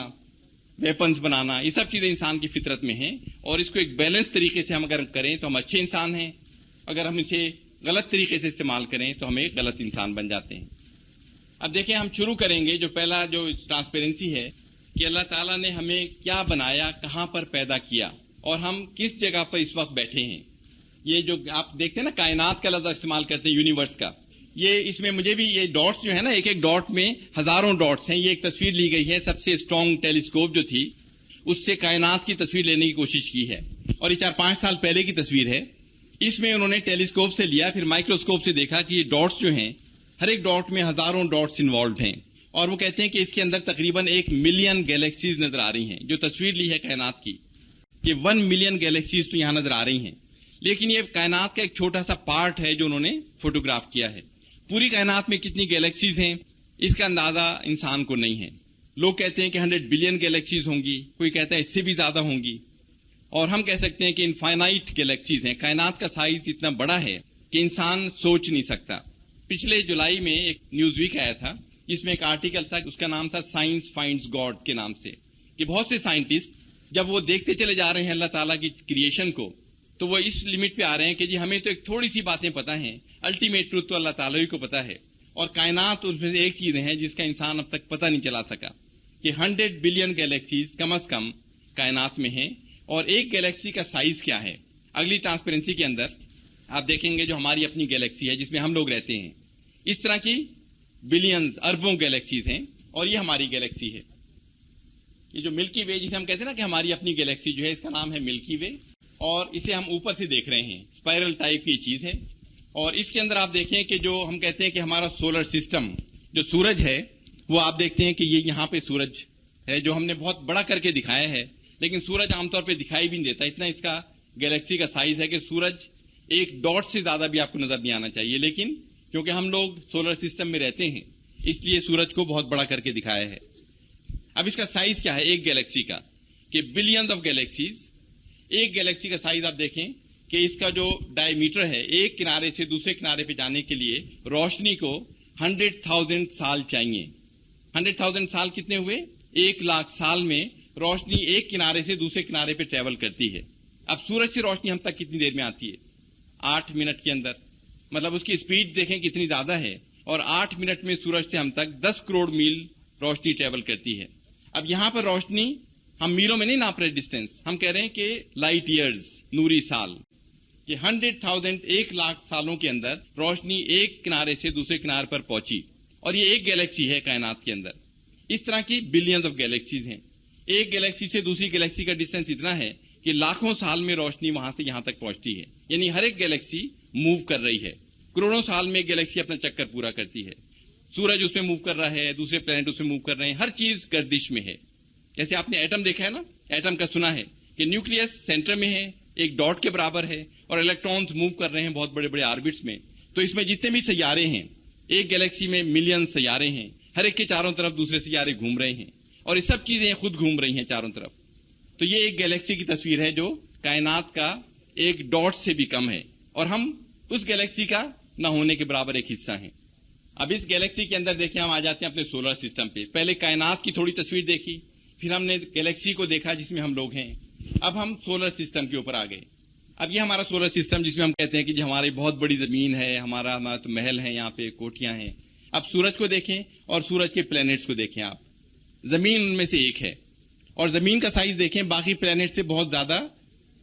ویپنز بنانا، یہ سب چیزیں انسان کی فطرت میں ہیں. اور اس کو ایک بیلنس طریقے سے ہم اگر کریں تو ہم اچھے انسان ہیں. اگر ہم اسے غلط طریقے سے استعمال کریں تو ہم ایک غلط انسان بن جاتے ہیں. اب دیکھیں ہم شروع کریں گے. جو پہلا جو ٹرانسپیرنسی ہے کہ اللہ تعالیٰ نے ہمیں کیا بنایا، کہاں پر پیدا کیا، اور ہم کس جگہ پر اس وقت بیٹھے ہیں. یہ جو آپ دیکھتے ہیں نا کائنات کا لفظ استعمال کرتے ہیں، یونیورس کا، یہ اس میں مجھے بھی یہ ڈاٹس جو ہے نا، ایک ایک ڈاٹ میں ہزاروں ڈاٹس ہیں. یہ ایک تصویر لی گئی ہے، سب سے اسٹرانگ ٹیلیسکوپ جو تھی اس سے کائنات کی تصویر لینے کی کوشش کی ہے، اور یہ 4-5 سال پہلے کی تصویر ہے. اس میں انہوں نے ٹیلیسکوپ سے لیا، پھر مائکروسکوپ سے دیکھا کہ یہ ڈاٹس جو ہیں، ہر ایک ڈاٹ میں ہزاروں ڈاٹس انوالوڈ ہیں، اور وہ کہتے ہیں کہ اس کے اندر تقریباً 1 ملین گیلیکسیز نظر آ رہی ہیں. جو تصویر لی ہے کائنات کی، یہ 1 ملین گیلیکسیز تو یہاں نظر آ رہی ہیں، لیکن یہ کائنات کا ایک چھوٹا سا پارٹ ہے جو انہوں نے فوٹوگراف کیا ہے. پوری کائنات میں کتنی گیلیکسیز ہیں اس کا اندازہ انسان کو نہیں ہے. لوگ کہتے ہیں کہ 100 بلین گیلیکسیز ہوں گی، کوئی کہتا ہے اس سے بھی زیادہ ہوں گی، اور ہم کہہ سکتے ہیں کہ انفائنائٹ گیلیکسیز ہیں. کائنات کا سائز اتنا بڑا ہے کہ انسان سوچ نہیں سکتا. پچھلے جولائی میں ایک نیوز ویک آیا تھا، جس میں ایک آرٹیکل تھا، اس کا نام تھا سائنس فائنڈز گاڈ کے نام سے، کہ بہت سے سائنٹسٹ جب وہ دیکھتے چلے جا رہے ہیں اللہ تعالیٰ کی کریشن کو، تو وہ اس لمٹ پہ آ رہے ہیں کہ جی ہمیں تو ایک تھوڑی سی باتیں پتہ ہیں، الٹیمیٹ ٹروتھ تو اللہ تعالیٰ ہی کو پتہ ہے. اور کائنات اس میں سے ایک چیز ہے جس کا انسان اب تک پتہ نہیں چلا سکا، کہ 100 بلین گیلیکسیز کم از کم کائنات میں ہیں. اور ایک گیلیکسی کا سائز کیا ہے؟ اگلی ٹرانسپیرنسی کے اندر آپ دیکھیں گے جو ہماری اپنی گیلیکسی ہے جس میں ہم لوگ رہتے ہیں، اس طرح کی بلینز، اربوں گیلیکسیز ہیں، اور یہ ہماری گیلیکسی ہے. یہ جو ملکی وے جسے ہم کہتے ہیں نا کہ ہماری اپنی گیلیکسی جو ہے، اس کا نام ہے ملکی وے، اور اسے ہم اوپر سے دیکھ رہے ہیں، اسپائرل ٹائپ کی چیز ہے. اور اس کے اندر آپ دیکھیں کہ جو ہم کہتے ہیں کہ ہمارا سولر سسٹم، جو سورج ہے، وہ آپ دیکھتے ہیں کہ یہ یہاں پہ سورج ہے جو ہم نے بہت بڑا کر کے دکھایا ہے، لیکن سورج عام طور پہ دکھائی بھی نہیں دیتا. اتنا اس کا گیلیکسی کا سائز ہے کہ سورج ایک ڈاٹ سے زیادہ بھی آپ کو نظر نہیں آنا چاہیے، لیکن کیونکہ ہم لوگ سولر سسٹم میں رہتے ہیں اس لیے سورج کو بہت بڑا کر کے دکھایا ہے. اب اس کا سائز کیا ہے ایک گیلیکسی کا؟ کہ بلینز آف گیلیکسیز. ایک گیلیکسی کا سائز آپ دیکھیں کہ اس کا جو ڈائی میٹر ہے، ایک کنارے سے دوسرے کنارے پہ جانے کے لیے روشنی کو 100,000 سال چاہیے. 100,000 سال کتنے ہوئے؟ 1,00,000 سال میں روشنی ایک کنارے سے دوسرے کنارے پہ ٹریول کرتی ہے. اب سورج سے روشنی ہم تک کتنی دیر میں آتی ہے؟ 8 منٹ کے اندر. مطلب اس کی اسپیڈ دیکھیں کتنی زیادہ ہے، اور 8 منٹ میں سورج سے ہم تک 10 کروڑ میل روشنی ٹریول کرتی ہے. اب یہاں پر روشنی ہم میلوں میں نہیں ناپ رہے ڈسٹینس، ہم کہہ رہے ہیں کہ لائٹ ایئرز، نوری سال، کہ 100,000 1,00,000 سالوں کے اندر روشنی ایک کنارے سے دوسرے کنارے پر پہنچی، اور یہ ایک گیلیکسی ہے کائنات کے اندر. اس طرح کی بلینز آف گیلیکسیز ہیں. ایک گیلیکسی سے دوسری گیلیکسی کا ڈسٹینس اتنا ہے کہ لاکھوں سال میں روشنی وہاں سے یہاں تک پہنچتی ہے. یعنی ہر ایک گیلیکسی موو کر رہی ہے. کروڑوں سال میں گیلیکسی اپنا چکر پورا کرتی ہے. سورج اس میں موو کر رہا ہے، دوسرے پلانٹ اس میں موو کر رہے ہیں، ہر چیز گردش میں ہے. جیسے آپ نے ایٹم دیکھا ہے نا، ایٹم کا سنا ہے کہ نیوکلیس سینٹر میں ہے، ایک ڈاٹ کے برابر ہے، اور الیکٹرانز موو کر رہے ہیں بہت بڑے بڑے آربٹس میں. تو اس میں جتنے بھی سیارے ہیں، ایک گیلیکسی میں ملین سیارے ہیں، ہر ایک کے چاروں طرف دوسرے سیارے گھوم رہے ہیں، اور یہ سب چیزیں خود گھوم رہی ہیں چاروں طرف. تو یہ ایک گیلیکسی کی تصویر ہے جو کائنات کا ایک ڈاٹ سے بھی کم ہے، اور ہم اس گیلیکسی کا نہ ہونے کے برابر ایک حصہ ہیں. اب اس گیلیکسی کے اندر دیکھیں، ہم آ جاتے ہیں اپنے سولر سسٹم پہ. پہلے کائنات کی تھوڑی تصویر دیکھی، پھر ہم نے گیلیکسی کو دیکھا جس میں ہم لوگ ہیں. اب ہم سولر سسٹم کے اوپر آ گئے. اب یہ ہمارا سولر سسٹم جس میں ہم کہتے ہیں کہ ہماری بہت بڑی زمین ہے، ہمارا تو محل ہے، یہاں پہ کوٹھیاں ہیں. اب سورج کو دیکھیں اور سورج کے پلینٹس کو دیکھیں. آپ زمین ان میں سے ایک ہے، اور زمین کا سائز دیکھیں باقی پلینٹ سے بہت زیادہ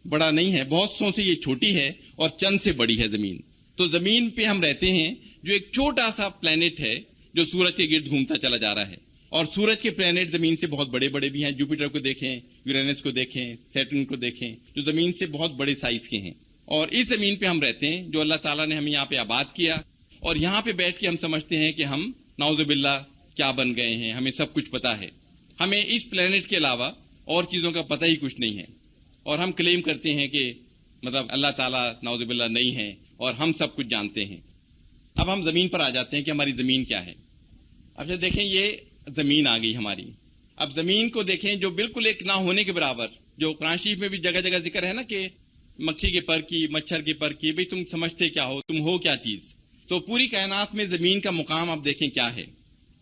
بڑا نہیں ہے، بہت سو سے یہ چھوٹی ہے اور چند سے بڑی ہے زمین. تو زمین پہ ہم رہتے ہیں جو ایک چھوٹا سا پلینٹ ہے جو سورج کے گرد گھومتا چلا جا رہا ہے. اور سورج کے پلینٹ زمین سے بہت بڑے بڑے بھی ہیں. جوپیٹر کو دیکھیں، یورینس کو دیکھیں، سیٹرن کو دیکھیں، جو زمین سے بہت بڑے سائز کے ہیں. اور اس زمین پہ ہم رہتے ہیں جو اللہ تعالیٰ نے ہمیں یہاں پہ آباد کیا، اور یہاں پہ بیٹھ کے ہم سمجھتے ہیں کہ ہم نعوذ باللہ کیا بن گئے ہیں، ہمیں سب کچھ پتا ہے. ہمیں اس پلینٹ کے علاوہ اور چیزوں کا پتہ ہی کچھ نہیں ہے، اور ہم کلیم کرتے ہیں کہ مطلب اللہ تعالیٰ نعوذ باللہ نہیں ہے اور ہم سب کچھ جانتے ہیں. اب ہم زمین پر آ جاتے ہیں کہ ہماری زمین کیا ہے. اب جب دیکھیں یہ زمین آ گئی ہماری. اب زمین کو دیکھیں جو بالکل ایک نہ ہونے کے برابر، جو قرآن شریف میں بھی جگہ جگہ ذکر ہے نا کہ مکھی کے پر کی، مچھر کے پر کی، بھئی تم سمجھتے کیا ہو، تم ہو کیا چیز. تو پوری کائنات میں زمین کا مقام اب دیکھیں کیا ہے.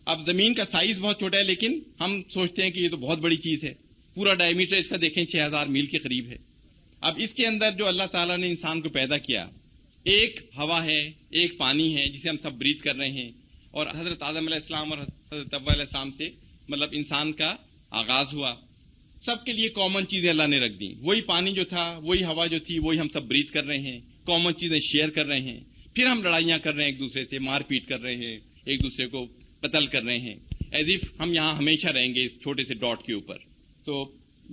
اب زمین کا سائز بہت چھوٹا ہے، لیکن ہم سوچتے ہیں کہ یہ تو بہت بڑی چیز ہے. پورا ڈائیمیٹر اس کا دیکھیں 6000 میل کے قریب ہے. اب اس کے اندر جو اللہ تعالیٰ نے انسان کو پیدا کیا، ایک ہوا ہے، ایک پانی ہے جسے ہم سب بریتھ کر رہے ہیں، اور حضرت آدم علیہ السلام اور حضرت حوا علیہ السلام سے مطلب انسان کا آغاز ہوا. سب کے لیے کامن چیزیں اللہ نے رکھ دیں. وہی پانی جو تھا، وہی ہوا جو تھی، وہی ہم سب بریتھ کر رہے ہیں، کامن چیزیں شیئر کر رہے ہیں. پھر ہم لڑائیاں کر رہے ہیں ایک دوسرے سے، مار پیٹ کر رہے ہیں، ایک دوسرے کو قتل کر رہے ہیں، ایز اف ہم یہاں ہمیشہ رہیں گے اس چھوٹے سے ڈاٹ کے اوپر. تو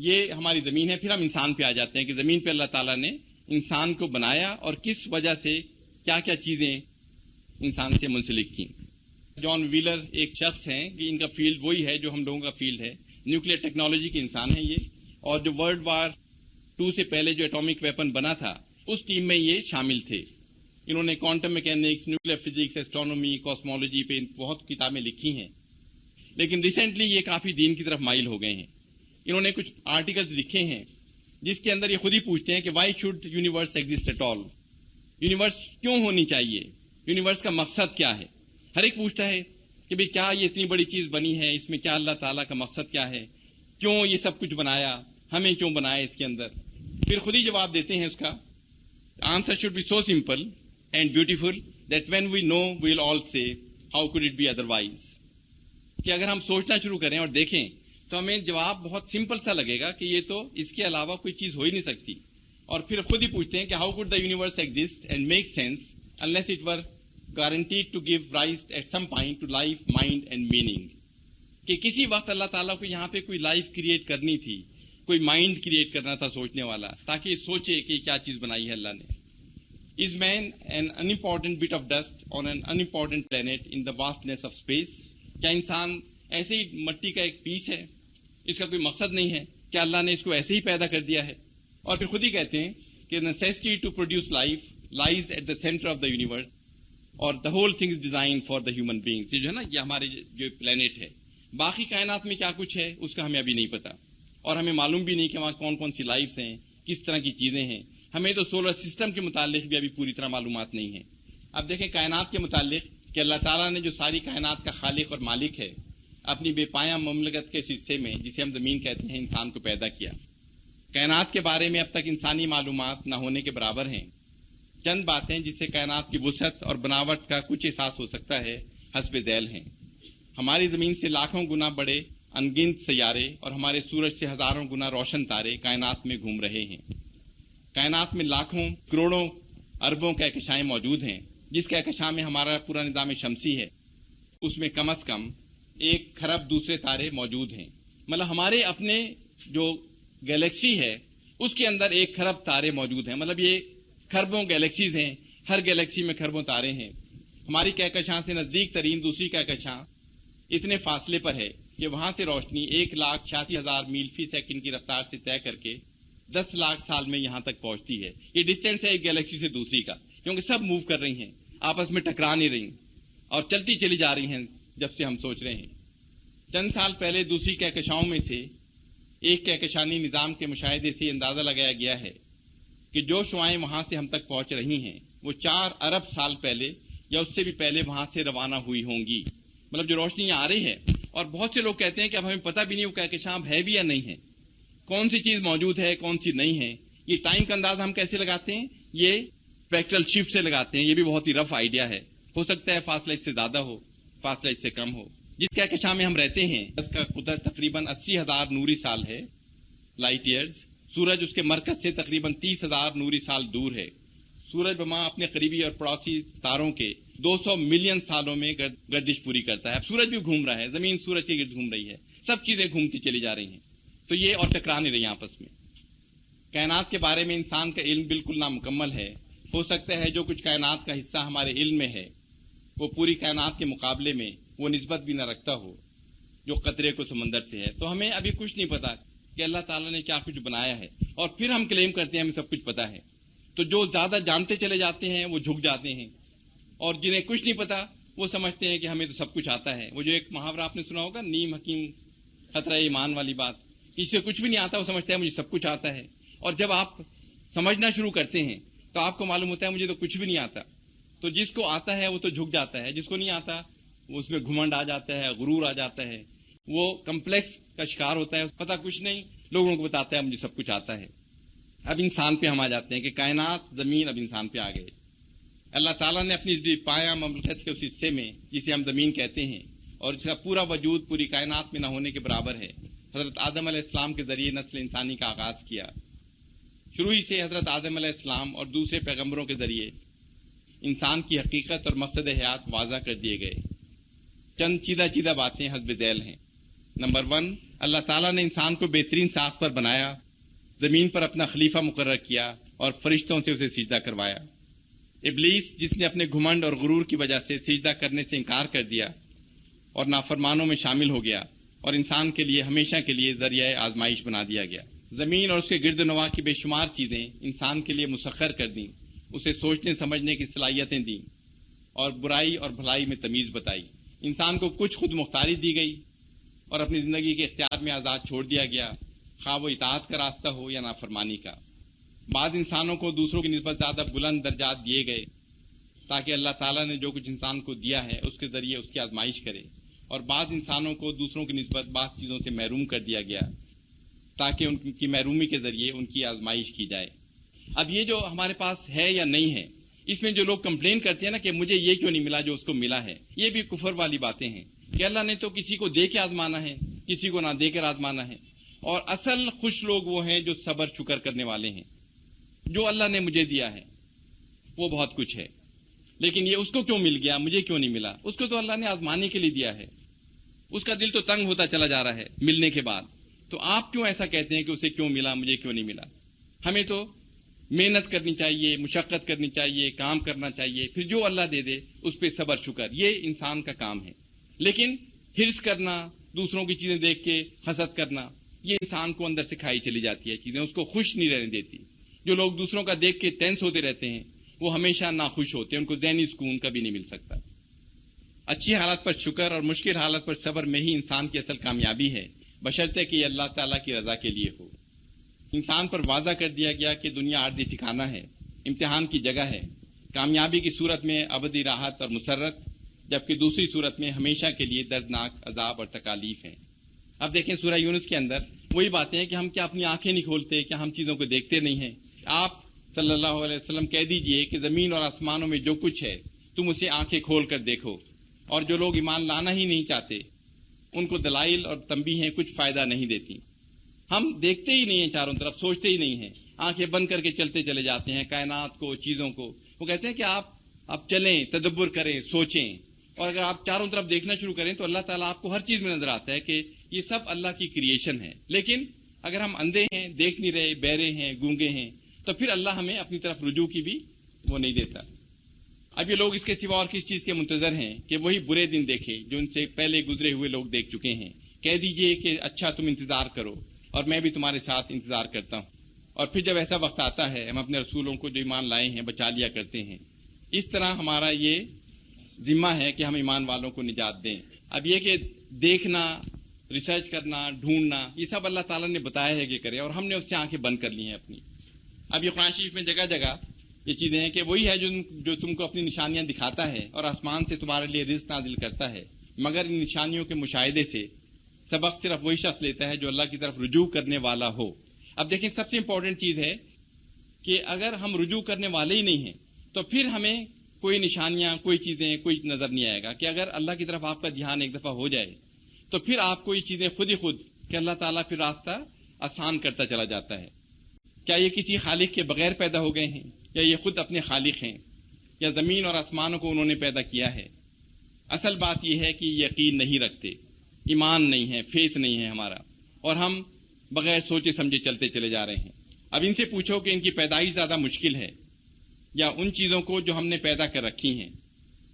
یہ ہماری زمین ہے. پھر ہم انسان پہ آ جاتے ہیں کہ زمین پہ اللہ تعالیٰ نے انسان کو بنایا اور کس وجہ سے کیا کیا چیزیں انسان سے منسلک کی. جان ویلر ایک شخص ہیں کہ ان کا فیلڈ وہی ہے جو ہم لوگوں کا فیلڈ ہے، نیوکلیئر ٹیکنالوجی کے انسان ہیں یہ. اور جو ورلڈ وار 2 سے پہلے جو ایٹامک ویپن بنا تھا اس ٹیم میں یہ شامل تھے. انہوں نے quantum mechanics, nuclear physics, astronomy, cosmology پہ بہت کتابیں لکھی ہیں. لیکن ریسنٹلی یہ کافی دین کی طرف مائل ہو گئے ہیں. انہوں نے کچھ آرٹیکلز لکھے ہیں جس کے اندر یہ خود ہی پوچھتے ہیں کہ why should universe exist at all. Universe کیوں ہونی چاہیے، یونیورس کا مقصد کیا ہے. ہر ایک پوچھتا ہے کہ بھئی کیا یہ اتنی بڑی چیز بنی ہے، اس میں کیا اللہ تعالیٰ کا مقصد کیا ہے، کیوں یہ سب کچھ بنایا، ہمیں کیوں بنایا اس کے اندر. پھر خود ہی جواب دیتے ہیں اس کا. Answer should be so simple and beautiful that when we know we will all say how could it be otherwise. کہ اگر ہم سوچنا شروع کریں اور دیکھیں تو ہمیں جواب بہت سمپل سا لگے گا کہ یہ تو اس کے علاوہ کوئی چیز ہو ہی نہیں سکتی. اور پھر خود ہی پوچھتے ہیں کہ how code the universe exist and make sense unless it were guaranteed to give rise at some point to life, mind and meaning. کہ کسی وقت اللہ تعالیٰ کو یہاں پہ کوئی لائف کریٹ کرنی تھی، کوئی مائنڈ کریٹ کرنا تھا سوچنے والا، تاکہ یہ سوچے کہ کیا چیز بنائی ہے اللہ نے. Is man an unimportant bit of dust on an unimportant planet in the vastness of space? کیا انسان ایسے ہی مٹی کا ایک پیس ہے، اس کا کوئی مقصد نہیں ہے، کیا اللہ نے اس کو ایسے ہی پیدا کر دیا ہے. اور پھر خود ہی کہتے ہیں کہ necessity to produce life lies at the center of the universe اور the whole thing is designed for the human beings. یہ جو ہے نا، یہ ہمارے جو پلینٹ ہے، باقی کائنات میں کیا کچھ ہے اس کا ہمیں ابھی نہیں پتا، اور ہمیں معلوم بھی نہیں کہ وہاں کون کون سی لائفز ہیں، کس طرح کی چیزیں ہیں. ہمیں تو سولر سسٹم کے متعلق بھی ابھی پوری طرح معلومات نہیں ہیں. اب دیکھیں کائنات کے متعلق کہ اللہ تعالیٰ نے جو ساری کائنات کا خالق اور مالک ہے، اپنی بے پایہ مملکت کے حصے میں جسے ہم زمین کہتے ہیں انسان کو پیدا کیا. کائنات کے بارے میں اب تک انسانی معلومات نہ ہونے کے برابر ہیں. چند باتیں جس سے کائنات کی وسعت اور بناوٹ کا کچھ احساس ہو سکتا ہے حسب ذیل ہیں. ہماری زمین سے لاکھوں گنا بڑے انگنت سیارے اور ہمارے سورج سے ہزاروں گنا روشن تارے کائنات میں گھوم رہے ہیں. کائنات میں لاکھوں کروڑوں اربوں کہکشائیں موجود ہیں. جس کہکشاں میں ہمارا پورا نظام شمسی ہے اس میں کم از کم 1 کھرب دوسرے تارے موجود ہیں. مطلب ہمارے اپنے جو گیلیکسی ہے اس کے اندر 1 کھرب تارے موجود ہیں. مطلب یہ کھربوں گیلیکسیز ہیں، ہر گیلیکسی میں کھربوں تارے ہیں. ہماری کہکشاں سے نزدیک ترین دوسری کہکشاں اتنے فاصلے پر ہے کہ وہاں سے روشنی 1,86,000 میل فی سیکنڈ کی رفتار سے طے کر کے 10 لاکھ سال میں یہاں تک پہنچتی ہے. یہ ڈسٹینس ہے ایک گیلیکسی سے دوسری کا، کیونکہ سب موو کر رہی ہیں، آپس میں ٹکرا نہیں رہی اور چلتی چلی جا رہی ہیں جب سے ہم سوچ رہے ہیں. چند سال پہلے دوسری کہکشاؤں میں سے ایک کہکشانی نظام کے مشاہدے سے اندازہ لگایا گیا ہے کہ جو شعاعیں وہاں سے ہم تک پہنچ رہی ہیں وہ 4 ارب سال پہلے یا اس سے بھی پہلے وہاں سے روانہ ہوئی ہوں گی. مطلب جو روشنی آ رہی ہے، اور بہت سے لوگ کہتے ہیں کہ اب ہمیں پتہ بھی نہیں وہ کہکشاں ہے بھی یا نہیں ہے، کون سی چیز موجود ہے کون سی نہیں ہے. یہ ٹائم کا اندازہ ہم کیسے لگاتے ہیں؟ یہ اسپیکٹرل شفٹ سے لگاتے ہیں. یہ بھی بہت ہی رف آئیڈیا ہے، ہو سکتا ہے فاصلہ اس سے زیادہ ہو، فاصلہ اس سے کم ہو. جس کہکشاں میں ہم رہتے ہیں اس کا قطر تقریباً 80,000 نوری سال ہے، لائٹ ایئرز. سورج اس کے مرکز سے تقریباً 30,000 نوری سال دور ہے. سورج بما اپنے قریبی اور پڑوسی تاروں کے 200 ملین سالوں میں گردش پوری کرتا ہے. اب سورج بھی گھوم رہا ہے، زمین سورج کے گرد گھوم رہی ہے، سب چیزیں گھومتی چلی جا رہی ہیں. تو یہ اور ٹکرا نہیں رہی آپس میں. کائنات کے بارے میں انسان کا علم بالکل نامکمل ہے. ہو سکتا ہے جو کچھ کائنات کا حصہ ہمارے علم میں ہے وہ پوری کائنات کے مقابلے میں وہ نسبت بھی نہ رکھتا ہو جو قطرے کو سمندر سے ہے. تو ہمیں ابھی کچھ نہیں پتا کہ اللہ تعالیٰ نے کیا کچھ بنایا ہے، اور پھر ہم کلیم کرتے ہیں ہمیں سب کچھ پتا ہے. تو جو زیادہ جانتے چلے جاتے ہیں وہ جھک جاتے ہیں، اور جنہیں کچھ نہیں پتا وہ سمجھتے ہیں کہ ہمیں تو سب کچھ آتا ہے. وہ جو ایک محاورہ آپ نے سنا ہوگا، نیم حکیم خطرہ ایمان والی بات، کسی سے کچھ بھی نہیں آتا وہ سمجھتا ہے مجھے سب کچھ آتا ہے. اور جب آپ سمجھنا شروع کرتے ہیں تو آپ کو معلوم ہوتا ہے مجھے تو کچھ بھی نہیں آتا. تو جس کو آتا ہے وہ تو جھک جاتا ہے، جس کو نہیں آتا وہ اس میں گھمنڈ آ جاتا ہے، غرور آ جاتا ہے، وہ کمپلیکس کا شکار ہوتا ہے، پتہ کچھ نہیں، لوگوں کو بتاتا ہے مجھے سب کچھ آتا ہے. اب انسان پہ ہم آ جاتے ہیں کہ کائنات، زمین، اب انسان پہ آ گئے. اللہ تعالیٰ نے اپنی پایا مملکت کے اس حصے میں جسے ہم زمین کہتے ہیں اور جس کا پورا وجود پوری کائنات میں نہ ہونے کے برابر ہے، حضرت آدم علیہ السلام کے ذریعے نسل انسانی کا آغاز کیا. شروع ہی سے حضرت آدم علیہ السلام اور دوسرے پیغمبروں کے ذریعے انسان کی حقیقت اور مقصد حیات واضح کر دیے گئے. چند چیدہ باتیں حسب ذیل ہیں. نمبر 1، اللہ تعالیٰ نے انسان کو بہترین ساخت پر بنایا، زمین پر اپنا خلیفہ مقرر کیا اور فرشتوں سے اسے سجدہ کروایا. ابلیس جس نے اپنے گھمنڈ اور غرور کی وجہ سے سجدہ کرنے سے انکار کر دیا اور نافرمانوں میں شامل ہو گیا، اور انسان کے لیے ہمیشہ کے لیے ذریعہ آزمائش بنا دیا گیا. زمین اور اس کے گرد و نواح کی بے شمار چیزیں انسان کے لیے مسخر کر دیں، اسے سوچنے سمجھنے کی صلاحیتیں دیں اور برائی اور بھلائی میں تمیز بتائی. انسان کو کچھ خود مختاری دی گئی اور اپنی زندگی کے اختیار میں آزاد چھوڑ دیا گیا، خواہ وہ اطاعت کا راستہ ہو یا نافرمانی کا. بعض انسانوں کو دوسروں کی نسبت زیادہ بلند درجات دیے گئے تاکہ اللہ تعالیٰ نے جو کچھ انسان کو دیا ہے اس کے ذریعے اس کی آزمائش کرے، اور بعض انسانوں کو دوسروں کی نسبت بعض چیزوں سے محروم کر دیا گیا تاکہ ان کی محرومی کے ذریعے ان کی آزمائش کی جائے. اب یہ جو ہمارے پاس ہے یا نہیں ہے، اس میں جو لوگ کمپلین کرتے ہیں نا کہ مجھے یہ کیوں نہیں ملا جو اس کو ملا ہے، یہ بھی کفر والی باتیں ہیں کہ اللہ نے تو کسی کو دے کے آزمانا ہے، کسی کو نہ دے کر آزمانا ہے. اور اصل خوش لوگ وہ ہیں جو صبر شکر کرنے والے ہیں. جو اللہ نے مجھے دیا ہے وہ بہت کچھ ہے، لیکن یہ اس کو کیوں مل گیا، مجھے کیوں نہیں ملا؟ اس کو تو اللہ نے آزمانے کے لیے دیا ہے. اس کا دل تو تنگ ہوتا چلا جا رہا ہے ملنے کے بعد. تو آپ کیوں ایسا کہتے ہیں کہ اسے کیوں ملا، مجھے کیوں نہیں ملا؟ ہمیں تو محنت کرنی چاہیے، مشقت کرنی چاہیے، کام کرنا چاہیے، پھر جو اللہ دے دے اس پہ صبر شکر، یہ انسان کا کام ہے. لیکن حرص کرنا، دوسروں کی چیزیں دیکھ کے حسد کرنا، یہ انسان کو اندر سے کھائی چلی جاتی ہے چیزیں، اس کو خوش نہیں رہنے دیتی. جو لوگ دوسروں کا دیکھ کے ٹینس ہوتے رہتے ہیں وہ ہمیشہ ناخوش ہوتے ہیں، ان کو ذہنی سکون کبھی نہیں مل سکتا. اچھی حالت پر شکر اور مشکل حالت پر صبر میں ہی انسان کی اصل کامیابی ہے، بشرطے کہ یہ اللہ تعالیٰ کی رضا کے لیے ہو. انسان پر واضح کر دیا گیا کہ دنیا عارضی ٹھکانہ ہے، امتحان کی جگہ ہے. کامیابی کی صورت میں ابدی راحت اور مسرت، جبکہ دوسری صورت میں ہمیشہ کے لیے دردناک عذاب اور تکالیف ہیں. اب دیکھیں سورہ یونس کے اندر وہی باتیں ہیں کہ ہم کیا اپنی آنکھیں نہیں کھولتے، کیا ہم چیزوں کو دیکھتے نہیں ہیں؟ آپ صلی اللہ علیہ وسلم کہہ دیجئے کہ زمین اور آسمانوں میں جو کچھ ہے تم اسے آنکھیں کھول کر دیکھو. اور جو لوگ ایمان لانا ہی نہیں چاہتے ان کو دلائل اور تنبیہیں کچھ فائدہ نہیں دیتی. ہم دیکھتے ہی نہیں ہیں، چاروں طرف سوچتے ہی نہیں ہیں، آنکھیں بند کر کے چلتے چلے جاتے ہیں کائنات کو، چیزوں کو. وہ کہتے ہیں کہ آپ چلیں، تدبر کریں، سوچیں، اور اگر آپ چاروں طرف دیکھنا شروع کریں تو اللہ تعالیٰ آپ کو ہر چیز میں نظر آتا ہے کہ یہ سب اللہ کی کریشن ہے. لیکن اگر ہم اندھے ہیں، دیکھ نہیں رہے، بہرے ہیں، گونگے ہیں، تو پھر اللہ ہمیں اپنی طرف رجوع کی بھی وہ نہیں دیتا. اب یہ لوگ اس کے سوا اور کس چیز کے منتظر ہیں کہ وہی برے دن دیکھے جو ان سے پہلے گزرے ہوئے لوگ دیکھ چکے ہیں. کہہ دیجئے کہ اچھا تم انتظار کرو اور میں بھی تمہارے ساتھ انتظار کرتا ہوں، اور پھر جب ایسا وقت آتا ہے ہم اپنے رسولوں کو جو ایمان لائے ہیں بچا لیا کرتے ہیں. اس طرح ہمارا یہ ذمہ ہے کہ ہم ایمان والوں کو نجات دیں. اب یہ کہ دیکھنا، ریسرچ کرنا، ڈھونڈنا، یہ سب اللہ تعالیٰ نے بتایا ہے کہ کرے، اور ہم نے اس سے آنکھیں بند کر لی ہیں اپنی. اب یہ قرآن شریف میں جگہ جگہ یہ چیزیں ہیں کہ وہی ہے جو تم کو اپنی نشانیاں دکھاتا ہے اور آسمان سے تمہارے لیے رزق نازل کرتا ہے، مگر ان نشانیوں کے مشاہدے سے سبق صرف وہی شخص لیتا ہے جو اللہ کی طرف رجوع کرنے والا ہو. اب دیکھیں سب سے امپورٹنٹ چیز ہے کہ اگر ہم رجوع کرنے والے ہی نہیں ہیں تو پھر ہمیں کوئی نشانیاں، کوئی چیزیں، کوئی نظر نہیں آئے گا. کہ اگر اللہ کی طرف آپ کا دھیان ایک دفعہ ہو جائے تو پھر آپ کو یہ چیزیں خود ہی خود کہ اللہ تعالیٰ پھر راستہ آسان کرتا چلا جاتا ہے. کیا یہ کسی خالق کے بغیر پیدا ہو گئے ہیں یا یہ خود اپنے خالق ہیں یا زمین اور آسمانوں کو انہوں نے پیدا کیا ہے؟ اصل بات یہ ہے کہ یقین نہیں رکھتے، ایمان نہیں ہے، فیتھ نہیں ہے ہمارا، اور ہم بغیر سوچے سمجھے چلتے چلے جا رہے ہیں. اب ان سے پوچھو کہ ان کی پیدائش زیادہ مشکل ہے یا ان چیزوں کو جو ہم نے پیدا کر رکھی ہیں؟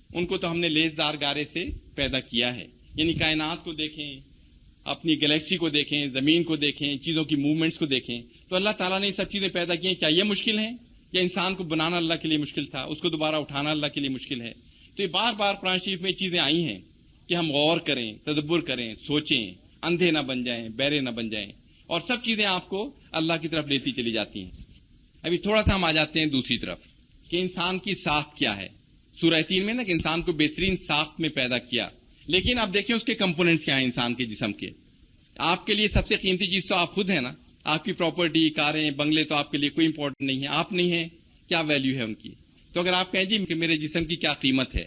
ان کو تو ہم نے لیزدار گارے سے پیدا کیا ہے. یعنی کائنات کو دیکھیں, اپنی گلیکسی کو دیکھیں, زمین کو دیکھیں, چیزوں کی موومنٹس کو دیکھیں, تو اللہ تعالیٰ نے یہ سب چیزیں پیدا کی ہیں. کیا یہ مشکل ہیں؟ یا انسان کو بنانا اللہ کے لیے مشکل تھا, اس کو دوبارہ اٹھانا اللہ کے لیے مشکل ہے؟ تو یہ بار بار قرآن شریف میں چیزیں آئی ہیں کہ ہم غور کریں, تدبر کریں, سوچیں, اندھے نہ بن جائیں, بہرے نہ بن جائیں, اور سب چیزیں آپ کو اللہ کی طرف لیتی چلی جاتی ہیں. ابھی تھوڑا سا ہم آ جاتے ہیں دوسری طرف کہ انسان کی ساخت کیا ہے. سورہ 3 میں نا کہ انسان کو بہترین ساخت میں پیدا کیا, لیکن اب دیکھیں اس کے کمپوننٹس کیا ہیں انسان کے جسم کے. آپ کے لیے سب سے قیمتی چیز تو آپ خود ہیں نا. آپ کی پراپرٹی, کاریں, بنگلے تو آپ کے لیے کوئی امپورٹنٹ نہیں ہے. آپ نہیں ہیں, کیا ویلیو ہے ان کی؟ تو اگر آپ کہیں جی کہ میرے جسم کی کیا قیمت ہے,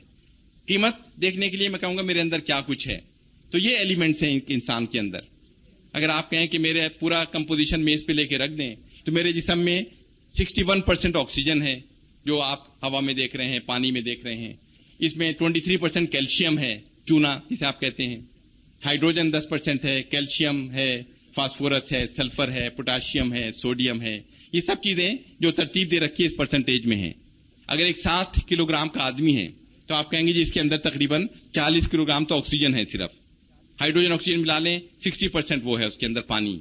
قیمت دیکھنے کے لیے میں کہوں گا میرے اندر کیا کچھ ہے. تو یہ ایلیمنٹس ہیں انسان کے اندر. اگر آپ کہیں کہ میرے پورا کمپوزیشن میز پہ لے کے رکھ دیں تو میرے جسم میں 61% آکسیجن ہے جو آپ ہوا میں دیکھ رہے ہیں, پانی میں دیکھ رہے ہیں. اس میں 23% کیلشیم ہے, چونا جسے آپ کہتے ہیں. ہائیڈروجن 10% ہے, کیلشیم ہے, فاسفورس ہے, سلفر ہے, پوٹاشیم ہے, سوڈیم ہے. یہ سب چیزیں جو ترتیب دے رکھی ہے اس پرسنٹیج میں ہیں. اگر ایک 60 کلو گرام کا آدمی ہے تو آپ کہیں گے جی اس کے اندر تقریباً 40 کلو گرام تو آکسیجن ہے صرف. ہائیڈروجن آکسیجن ملا لیں 60% وہ ہے اس کے اندر پانی,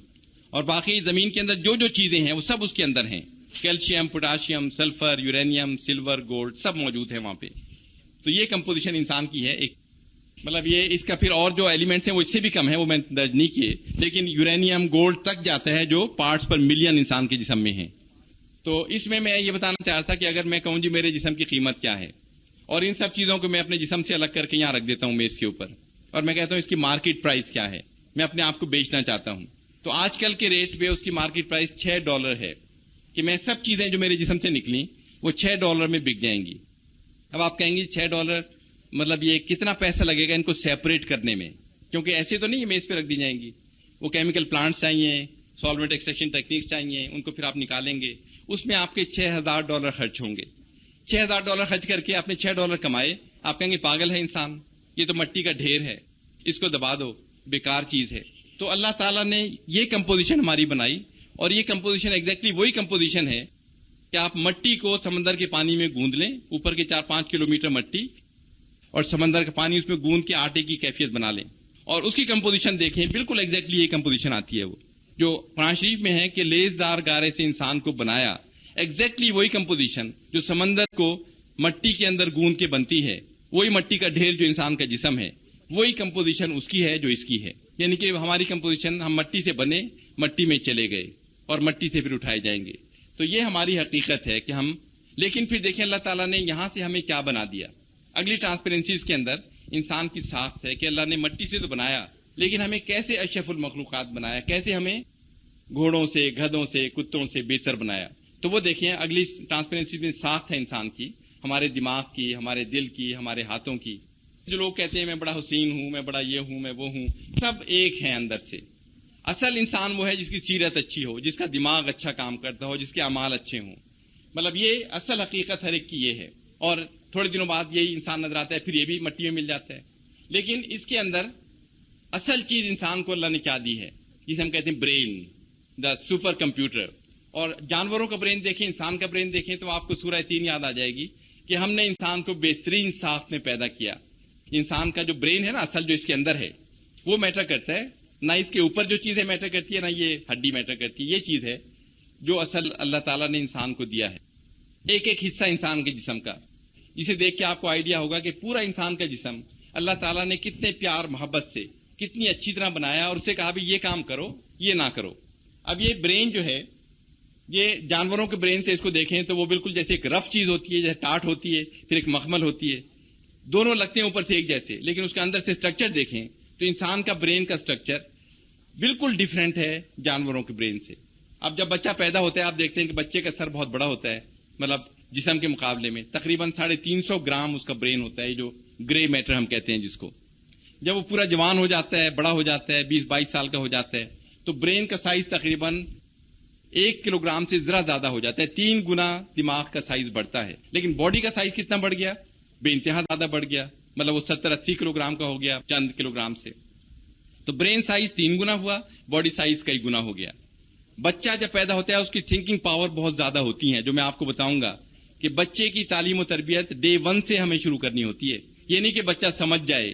اور باقی زمین کے اندر جو جو چیزیں ہیں وہ سب اس کے اندر ہیں. Calcium, potassium, sulphur, uranium, silver, gold سب موجود ہے وہاں پہ. تو یہ کمپوزیشن انسان کی ہے. ایک مطلب یہ اس کا پھر اور جو ایلیمنٹس ہیں وہ اس سے بھی کم ہے, وہ میں درج نہیں کیے, لیکن یورینیم, گولڈ تک جاتا ہے جو پارٹس پر ملین انسان کے جسم میں ہیں. تو اس میں یہ بتانا چاہ رہا تھا کہ اگر میں کہوں جی میرے جسم کی قیمت کیا ہے, اور ان سب چیزوں کو میں اپنے جسم سے الگ کر کے یہاں رکھ دیتا ہوں میز کے اوپر, اور میں کہتا ہوں اس کی مارکیٹ پرائس کیا ہے, میں اپنے آپ کو بیچنا چاہتا ہوں, تو آج کل کے ریٹ پہ اس کی مارکیٹ پرائس $6 ہے کہ میں سب چیزیں جو میرے جسم سے نکلیں وہ $6 میں بک جائیں گی. اب آپ کہیں گے $6 مطلب یہ کتنا پیسہ لگے گا ان کو سیپریٹ کرنے میں, کیونکہ ایسے تو نہیں میز پہ رکھ دی جائیں گی. وہ کیمیکل پلانٹس چاہیے, سالوینٹ ایکسٹریکشن ٹیکنیکس چاہیے, ان کو پھر آپ نکالیں گے, اس میں آپ کے $6,000 خرچ ہوں گے. $6,000 خرچ کر کے آپ نے $6 کمائے, آپ کہیں گے پاگل ہے انسان, یہ تو مٹی کا ڈھیر ہے, اس کو دبا دو, بیکار چیز ہے. تو اللہ تعالیٰ نے یہ کمپوزیشن ہماری بنائی, اور یہ کمپوزیشن ایگزیکٹلی وہی کمپوزیشن ہے کہ آپ مٹی کو سمندر کے پانی میں گوندھ لیں, اوپر کے 4-5 کلومیٹر مٹی, اور سمندر کا پانی اس میں گوندھ کے آٹے کی کیفیت بنا لیں, اور اس کی کمپوزیشن دیکھیں, بالکل ایگزیکٹلی یہ کمپوزیشن آتی ہے. وہ جو قرآن شریف میں ہے کہ لیزدار گارے سے انسان کو بنایا, ایگزیکٹلی وہی کمپوزیشن جو سمندر کو مٹی کے اندر گوندھ کے بنتی ہے, وہی مٹی کا ڈھیر جو انسان کا جسم ہے, وہی کمپوزیشن اس کی ہے جو اس کی ہے. یعنی کہ ہماری کمپوزیشن, ہم مٹی سے بنے, مٹی میں چلے گئے, اور مٹی سے پھر اٹھائے جائیں گے. تو یہ ہماری حقیقت ہے کہ ہم, لیکن پھر دیکھیں اللہ تعالیٰ نے یہاں سے ہمیں کیا بنا دیا. اگلی ٹرانسپیرنسیز کے اندر انسان کی ساخت ہے کہ اللہ نے مٹی سے تو بنایا, لیکن ہمیں کیسے اشرف المخلوقات بنایا, کیسے ہمیں گھوڑوں سے, گدھوں سے, کتوں سے بہتر بنایا. تو وہ دیکھیں اگلی ٹرانسپیرنسی میں ساخت ہے انسان کی, ہمارے دماغ کی, ہمارے دل کی, ہمارے ہاتھوں کی. جو لوگ کہتے ہیں میں بڑا حسین ہوں, میں بڑا یہ ہوں, میں وہ ہوں, سب ایک ہیں اندر سے. اصل انسان وہ ہے جس کی سیرت اچھی ہو, جس کا دماغ اچھا کام کرتا ہو, جس کے اعمال اچھے ہوں. مطلب یہ اصل حقیقت ہر ایک کی یہ ہے. اور تھوڑے دنوں بعد یہی انسان نظر آتا ہے, پھر یہ بھی مٹی میں مل جاتا ہے. لیکن اس کے اندر اصل چیز انسان کو اللہ نے کیا دی ہے, جسے ہم کہتے ہیں برین, دا سپر کمپیوٹر. اور جانوروں کا برین دیکھیں, انسان کا برین دیکھیں تو آپ کو سورہ 3 یاد آ جائے گی کہ ہم نے انسان کو بہترین ساخت میں پیدا کیا. انسان کا جو برین ہے نا, اصل جو اس کے اندر ہے وہ میٹر کرتا ہے, نہ اس کے اوپر جو چیز ہے میٹر کرتی ہے, نہ یہ ہڈی میٹر کرتی ہے. یہ چیز ہے جو اصل اللہ تعالیٰ نے انسان کو دیا ہے. ایک ایک حصہ انسان کے جسم کا, جسے دیکھ کے آپ کو آئیڈیا ہوگا کہ پورا انسان کا جسم اللہ تعالیٰ نے کتنے پیار محبت سے, کتنی اچھی طرح بنایا, اور اسے کہا بھی یہ کام کرو, یہ نہ کرو. اب یہ برین جو ہے, یہ جانوروں کے برین سے اس کو دیکھیں تو وہ بالکل جیسے ایک رف چیز ہوتی ہے, جیسے ٹاٹ ہوتی ہے, پھر ایک مخمل ہوتی ہے, دونوں لگتے ہیں اوپر سے ایک جیسے, لیکن اس کے اندر سے اسٹرکچر دیکھیں تو انسان کا برین کا اسٹرکچر بالکل ڈیفرنٹ ہے جانوروں کے برین سے. اب جب بچہ پیدا ہوتا ہے آپ دیکھتے ہیں کہ بچے کا سر بہت بڑا ہوتا ہے, مطلب جسم کے مقابلے میں تقریباً 350 گرام اس کا برین ہوتا ہے, جو گرے میٹر ہم کہتے ہیں جس کو. جب وہ پورا جوان ہو جاتا ہے, بڑا ہو جاتا ہے, 20-22 سال کا ہو جاتا ہے, تو برین کا سائز تقریباً 1 کلو گرام سے ذرا زیادہ ہو جاتا ہے, 3 گنا دماغ کا سائز بڑھتا ہے. لیکن باڈی کا سائز کتنا بڑھ گیا, بے انتہا زیادہ بڑھ گیا, مطلب وہ 70-80 کلو گرام کا ہو گیا چند کلو گرام سے. تو برین سائز 3 گنا ہوا, باڈی سائز کئی گنا ہو گیا. بچہ جب پیدا ہوتا ہے اس کی تھنکنگ پاور بہت زیادہ ہوتی ہے, جو میں آپ کو بتاؤں گا کہ بچے کی تعلیم و تربیت ڈے 1 سے ہمیں شروع کرنی ہوتی ہے. یہ نہیں کہ بچہ سمجھ جائے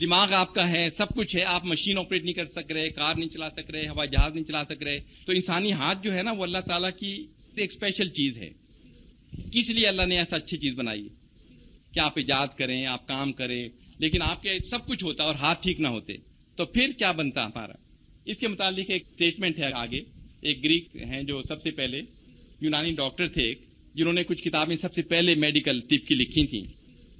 دماغ آپ کا ہے، سب کچھ ہے، آپ مشین آپریٹ نہیں کر سک رہے، کار نہیں چلا سک رہے، ہوائی جہاز نہیں چلا سک رہے، تو انسانی ہاتھ جو ہے نا وہ اللہ تعالیٰ کی ایک اسپیشل چیز ہے. کس لیے اللہ نے ایسا اچھی چیز بنائی کہ آپ ایجاد کریں، آپ کام کریں، لیکن آپ کے سب کچھ ہوتا اور ہاتھ ٹھیک نہ ہوتے تو پھر کیا بنتا ہمارا. اس کے متعلق ایک اسٹیٹمنٹ ہے آگے. ایک گریک ہیں جو سب سے پہلے یونانی ڈاکٹر تھے، جنہوں نے کچھ کتابیں سب سے پہلے میڈیکل طب کی لکھی تھیں.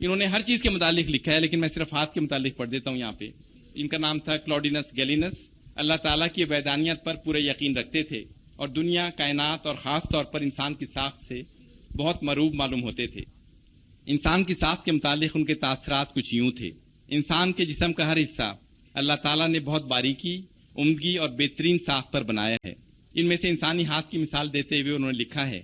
انہوں نے ہر چیز کے متعلق لکھا ہے، لیکن میں صرف ہاتھ کے متعلق پڑھ دیتا ہوں یہاں پہ. ان کا نام تھا کلاڈینس گیلینس. اللہ تعالیٰ کی وحدانیت پر پورے یقین رکھتے تھے اور دنیا، کائنات اور خاص طور پر انسان کی ساخت سے بہت مروب معلوم ہوتے تھے. انسان کی ساخت کے متعلق ان کے تاثرات کچھ یوں تھے. انسان کے جسم کا ہر حصہ اللہ تعالیٰ نے بہت باریکی، عمدگی اور بہترین ساخت پر بنایا ہے. ان میں سے انسانی ہاتھ کی مثال دیتے ہوئے انہوں نے لکھا ہے،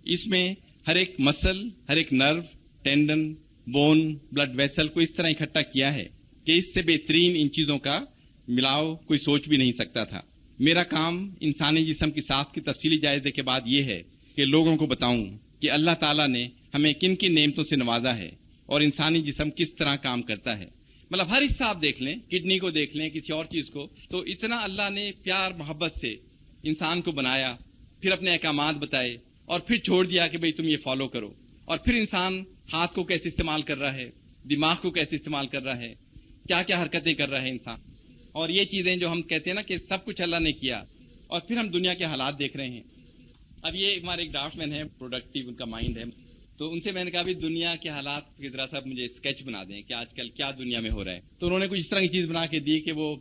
اس میں ہر ایک مسل، ہر ایک نرو، ٹینڈن، بون، بلڈ ویسل کو اس طرح اکٹھا کیا ہے کہ اس سے بہترین ان چیزوں کا ملاؤ کوئی سوچ بھی نہیں سکتا تھا. میرا کام انسانی جسم کی ساخت کی تفصیلی جائزے کے بعد یہ ہے کہ لوگوں کو بتاؤں کہ اللہ تعالیٰ نے ہمیں کن کن نعمتوں سے نوازا ہے اور انسانی جسم کس طرح کام کرتا ہے. مطلب ہر حصہ آپ دیکھ لیں، کڈنی کو دیکھ لیں، کسی اور چیز کو، تو اتنا اللہ نے پیار محبت سے انسان کو بنایا، پھر اپنے احکامات بتائے اور پھر چھوڑ دیا کہ بھئی تم یہ فالو کرو. اور پھر انسان ہاتھ کو کیسے استعمال کر رہا ہے، دماغ کو کیسے استعمال کر رہا ہے، کیا کیا حرکتیں کر رہا ہے انسان. اور یہ چیزیں جو ہم کہتے ہیں نا کہ سب کچھ اللہ نے کیا، اور پھر ہم دنیا کے حالات دیکھ رہے ہیں. اب یہ ہمارے ایک ڈرافٹ مین ہے، پروڈکٹیو ان کا مائنڈ ہے، تو ان سے میں نے کہا بھی دنیا کے حالات کی ذرا سا مجھے اسکیچ بنا دیں کہ آج کل کیا دنیا میں ہو رہا ہے. تو انہوں نے کچھ اس طرح کی چیز بنا کے دی کہ وہ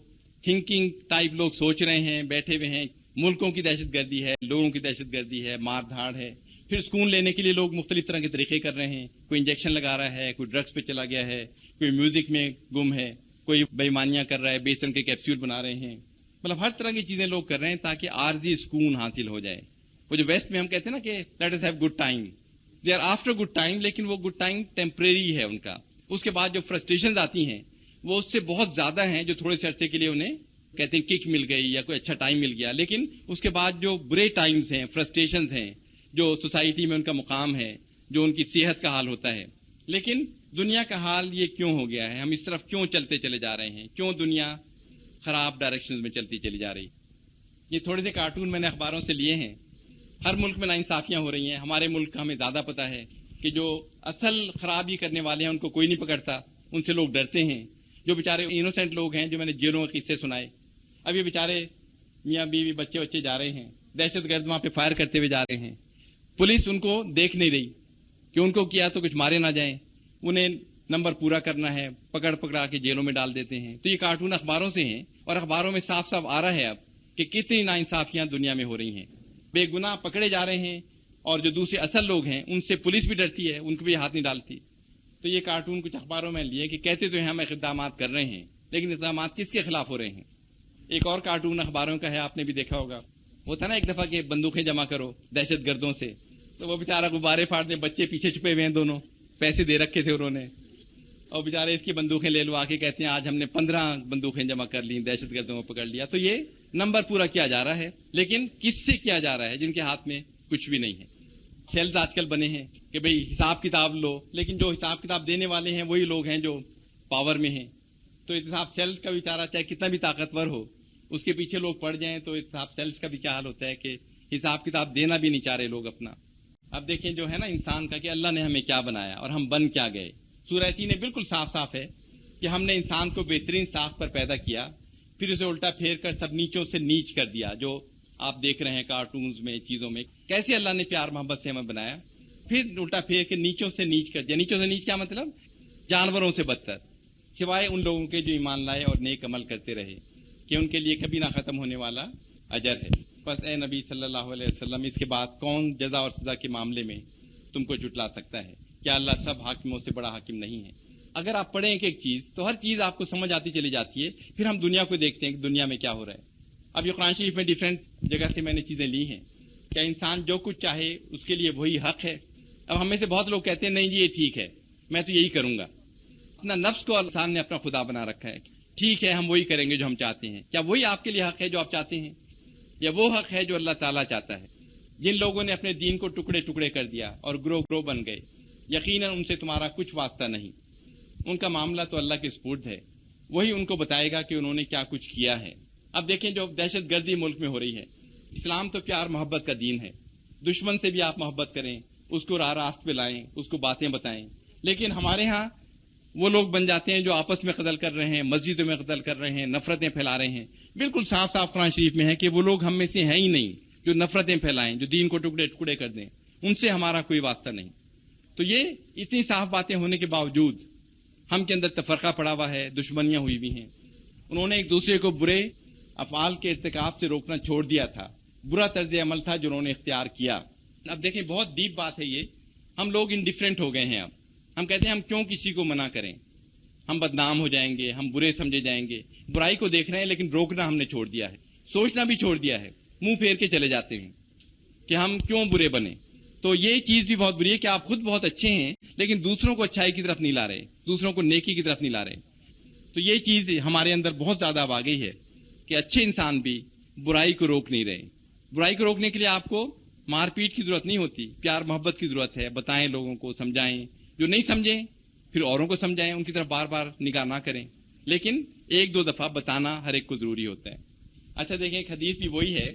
تھنکنگ ٹائپ لوگ سوچ رہے ہیں، بیٹھے ہوئے ہیں. ملکوں کی دہشت گردی ہے، لوگوں کی دہشت گردی ہے، مار دھاڑ ہے. پھر سکون لینے کے لیے لوگ مختلف طرح کے طریقے کر رہے ہیں. کوئی انجیکشن لگا رہا ہے، کوئی ڈرگس پہ چلا گیا ہے، کوئی میوزک میں گم ہے، کوئی بےایمانیاں کر رہا ہے، بیسن کے کیپسول بنا رہے ہیں. مطلب ہر طرح کی چیزیں لوگ کر رہے ہیں تاکہ عارضی سکون حاصل ہو جائے. وہ جو ویسٹ میں ہم کہتے ہیں نا کہ let us have good time, they are after good time, لیکن وہ گڈ ٹائم ٹیمپریری ہے ان کا. اس کے بعد جو فرسٹریشنز آتی ہیں وہ اس سے بہت زیادہ ہیں، جو تھوڑے سے عرصے کے لیے انہیں کہتے ہیں کک مل گئی یا کوئی اچھا ٹائم مل گیا. لیکن اس کے بعد جو برے ٹائمز ہیں، فرسٹریشنز ہیں، جو سوسائٹی میں ان کا مقام ہے، جو ان کی صحت کا حال ہوتا ہے. لیکن دنیا کا حال یہ کیوں ہو گیا ہے؟ ہم اس طرف کیوں چلتے چلے جا رہے ہیں؟ کیوں دنیا خراب ڈائریکشنز میں چلتی چلی جا رہی؟ یہ تھوڑے سے کارٹون میں نے اخباروں سے لیے ہیں. ہر ملک میں ناانصافیاں ہو رہی ہیں. ہمارے ملک کا ہمیں زیادہ پتہ ہے کہ جو اصل خرابی کرنے والے ہیں ان کو کوئی نہیں پکڑتا، ان سے لوگ ڈرتے ہیں. جو بیچارے انوسینٹ لوگ ہیں، جو میں نے جیلوں کے قصے سنائے، اب یہ بیچارے میاں بیوی بچے جا رہے ہیں، دہشت گرد وہاں پہ فائر کرتے ہوئے جا رہے ہیں. پولیس ان کو دیکھ نہیں رہی کہ ان کو کیا تو کچھ مارے نہ جائیں. انہیں نمبر پورا کرنا ہے، پکڑا کے جیلوں میں ڈال دیتے ہیں. تو یہ کارٹون اخباروں سے ہیں اور اخباروں میں صاف صاف آ رہا ہے اب کہ کتنی ناانصافیاں دنیا میں ہو رہی ہیں. بے گناہ پکڑے جا رہے ہیں اور جو دوسرے اصل لوگ ہیں ان سے پولیس بھی ڈرتی ہے، ان کو بھی ہاتھ نہیں ڈالتی. تو یہ کارٹون کچھ اخباروں میں لیے کہ کہتے تو ہیں ہم اقدامات کر رہے ہیں، لیکن اقدامات کس کے خلاف ہو رہے ہیں؟ ایک اور کارٹون اخباروں کا ہے، آپ نے بھی دیکھا ہوگا. وہ تھا نا ایک دفعہ کہ بندوقیں جمع کرو دہشت گردوں سے، تو وہ بیچارہ غبارے پھاڑنے، بچے پیچھے چھپے ہوئے ہیں، دونوں پیسے دے رکھے تھے انہوں نے، اور بیچارے اس کی بندوقیں لے لو آ کے کہتے ہیں آج ہم نے 15 بندوقیں جمع کر لی، دہشت گردوں کو پکڑ لیا. تو یہ نمبر پورا کیا جا رہا ہے، لیکن کس سے کیا جا رہا ہے جن کے ہاتھ میں کچھ بھی نہیں ہے. سیلز آج کل بنے ہیں کہ بھئی حساب کتاب لو، لیکن جو حساب کتاب دینے والے ہیں وہی لوگ ہیں جو پاور میں ہیں. تو حساب سیلز کا بیچارہ چاہے کتنا بھی طاقتور ہو، اس کے پیچھے لوگ پڑ جائیں تو حساب سیلز کا بھی کیا حال ہوتا ہے کہ حساب کتاب دینا بھی نہیں چاہ رہے لوگ اپنا. اب دیکھیں جو ہے نا انسان کا کہ اللہ نے ہمیں کیا بنایا اور ہم بن کیا گئے. سورہ تین میں بالکل صاف صاف ہے کہ ہم نے انسان کو بہترین ساخت پر پیدا کیا، پھر اسے الٹا پھیر کر سب نیچوں سے نیچ کر دیا. جو آپ دیکھ رہے ہیں کارٹونز میں، چیزوں میں، کیسے اللہ نے پیار محبت سے ہمیں بنایا، پھر الٹا پھیر کے نیچوں سے نیچ کر دیا. نیچوں سے نیچ کیا مطلب؟ جانوروں سے بدتر، سوائے ان لوگوں کے جو ایمان لائے اور نیک عمل کرتے رہے کہ ان کے لیے کبھی نہ ختم ہونے والا اجر ہے. بس اے نبی صلی اللہ علیہ وسلم، اس کے بعد کون جزا اور سزا کے معاملے میں تم کو جھٹلا سکتا ہے؟ کیا اللہ سب حاکموں سے بڑا حاکم نہیں ہے؟ اگر آپ پڑھیں ایک چیز تو ہر چیز آپ کو سمجھ آتی چلی جاتی ہے. پھر ہم دنیا کو دیکھتے ہیں کہ دنیا میں کیا ہو رہا ہے. اب یہ قرآن شریف میں ڈیفرنٹ جگہ سے میں نے چیزیں لی ہیں. کیا انسان جو کچھ چاہے اس کے لیے وہی حق ہے؟ اب ہم میں سے بہت لوگ کہتے ہیں نہیں جی یہ ٹھیک ہے، میں تو یہی کروں گا. اپنا نفس کو انسان نے اپنا خدا بنا رکھا ہے. ٹھیک ہے ہم وہی کریں گے جو ہم چاہتے ہیں. کیا وہی آپ کے لیے حق ہے جو آپ چاہتے ہیں، یا وہ حق ہے جو اللہ تعالیٰ چاہتا ہے؟ جن لوگوں نے اپنے دین کو ٹکڑے ٹکڑے کر دیا اور گروہ بن گئے، یقیناً ان سے تمہارا کچھ واسطہ نہیں. ان کا معاملہ تو اللہ کے سپرد ہے. وہی ان کو بتائے گا کہ انہوں نے کیا کچھ کیا ہے۔ اب دیکھیں جو دہشت گردی ملک میں ہو رہی ہے، اسلام تو پیار محبت کا دین ہے، دشمن سے بھی آپ محبت کریں، اس کو راہ راست پہ لائیں، اس کو باتیں بتائیں، لیکن ہمارے ہاں وہ لوگ بن جاتے ہیں جو آپس میں قتل کر رہے ہیں، مسجدوں میں قتل کر رہے ہیں، نفرتیں پھیلا رہے ہیں۔ بالکل صاف صاف قرآن شریف میں ہے کہ وہ لوگ ہم میں سے ہیں ہی نہیں جو نفرتیں پھیلائیں، جو دین کو ٹکڑے ٹکڑے کر دیں، ان سے ہمارا کوئی واسطہ نہیں۔ تو یہ اتنی صاف باتیں ہونے کے باوجود ہم کے اندر تفرقہ پڑا ہوا ہے، دشمنیاں ہوئی ہوئی ہیں۔ انہوں نے ایک دوسرے کو برے افعال کے ارتکاب سے روکنا چھوڑ دیا تھا، برا طرز عمل تھا جو انہوں نے اختیار کیا۔ اب دیکھیں بہت ڈیپ بات ہے یہ، ہم لوگ انڈیفرنٹ ہو گئے ہیں۔ اب ہم کہتے ہیں ہم کیوں کسی کو منع کریں، ہم بدنام ہو جائیں گے، ہم برے سمجھے جائیں گے۔ برائی کو دیکھ رہے ہیں لیکن روکنا ہم نے چھوڑ دیا ہے، سوچنا بھی چھوڑ دیا ہے، منہ پھیر کے چلے جاتے ہیں کہ ہم کیوں برے بنے۔ تو یہ چیز بھی بہت بری ہے کہ آپ خود بہت اچھے ہیں لیکن دوسروں کو اچھائی کی طرف نہیں لا رہے، دوسروں کو نیکی کی طرف نہیں لا رہے۔ تو یہ چیز ہمارے اندر بہت زیادہ اب آ گئی ہے کہ اچھے انسان بھی برائی کو روک نہیں رہے۔ برائی کو روکنے کے لیے آپ کو مار پیٹ کی ضرورت نہیں ہوتی، پیار محبت کی ضرورت ہے، بتائیں لوگوں کو، سمجھائیں، جو نہیں سمجھیں پھر اوروں کو سمجھائیں، ان کی طرف بار بار نگاہ نہ کریں، لیکن ایک دو دفعہ بتانا ہر ایک کو ضروری ہوتا ہے۔ اچھا دیکھیں ایک حدیث بھی وہی ہے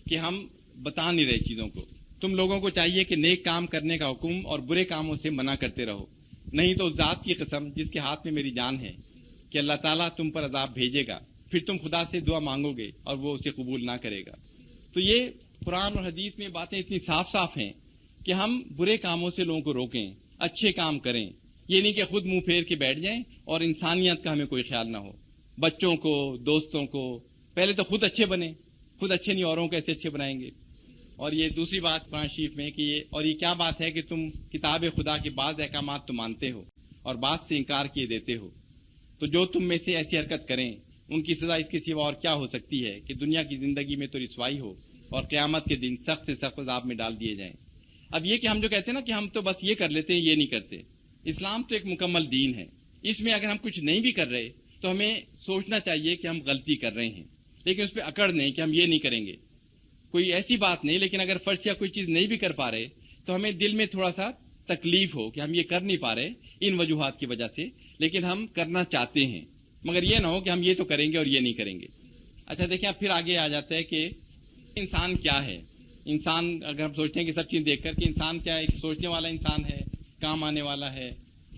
کہ ہم بتا نہیں رہے چیزوں کو، تم لوگوں کو چاہیے کہ نیک کام کرنے کا حکم اور برے کاموں سے منع کرتے رہو، نہیں تو اس ذات کی قسم جس کے ہاتھ میں میری جان ہے کہ اللہ تعالیٰ تم پر عذاب بھیجے گا، پھر تم خدا سے دعا مانگو گے اور وہ اسے قبول نہ کرے گا۔ تو یہ قرآن اور حدیث میں باتیں اتنی صاف صاف ہیں کہ ہم برے کاموں سے لوگوں کو روکیں، اچھے کام کریں، یہ نہیں کہ خود منہ پھیر کے بیٹھ جائیں اور انسانیت کا ہمیں کوئی خیال نہ ہو۔ بچوں کو، دوستوں کو، پہلے تو خود اچھے بنیں، خود اچھے نہیں اوروں کیسے اچھے بنائیں گے۔ اور یہ دوسری بات قرآن شریف میں کہ یہ کیا بات ہے کہ تم کتاب خدا کے بعض احکامات تو مانتے ہو اور بعض سے انکار کیے دیتے ہو، تو جو تم میں سے ایسی حرکت کریں ان کی سزا اس کے سوا اور کیا ہو سکتی ہے کہ دنیا کی زندگی میں تو رسوائی ہو اور قیامت کے دن سخت سے سخت عذاب میں ڈال دیے جائیں۔ اب یہ کہ ہم جو کہتے ہیں نا کہ ہم تو بس یہ کر لیتے ہیں، یہ نہیں کرتے۔ اسلام تو ایک مکمل دین ہے، اس میں اگر ہم کچھ نہیں بھی کر رہے تو ہمیں سوچنا چاہیے کہ ہم غلطی کر رہے ہیں، لیکن اس پہ اکڑ نہیں کہ ہم یہ نہیں کریں گے، کوئی ایسی بات نہیں۔ لیکن اگر فرض یا کوئی چیز نہیں بھی کر پا رہے تو ہمیں دل میں تھوڑا سا تکلیف ہو کہ ہم یہ کر نہیں پا رہے ان وجوہات کی وجہ سے، لیکن ہم کرنا چاہتے ہیں، مگر یہ نہ ہو کہ ہم یہ تو کریں گے اور یہ نہیں کریں گے۔ اچھا دیکھیں اب پھر آگے آ جاتا ہے کہ انسان کیا ہے۔ انسان اگر ہم سوچتے ہیں کہ سب چیز دیکھ کر کہ انسان کیا ہے، ایک سوچنے والا انسان ہے، کام آنے والا ہے،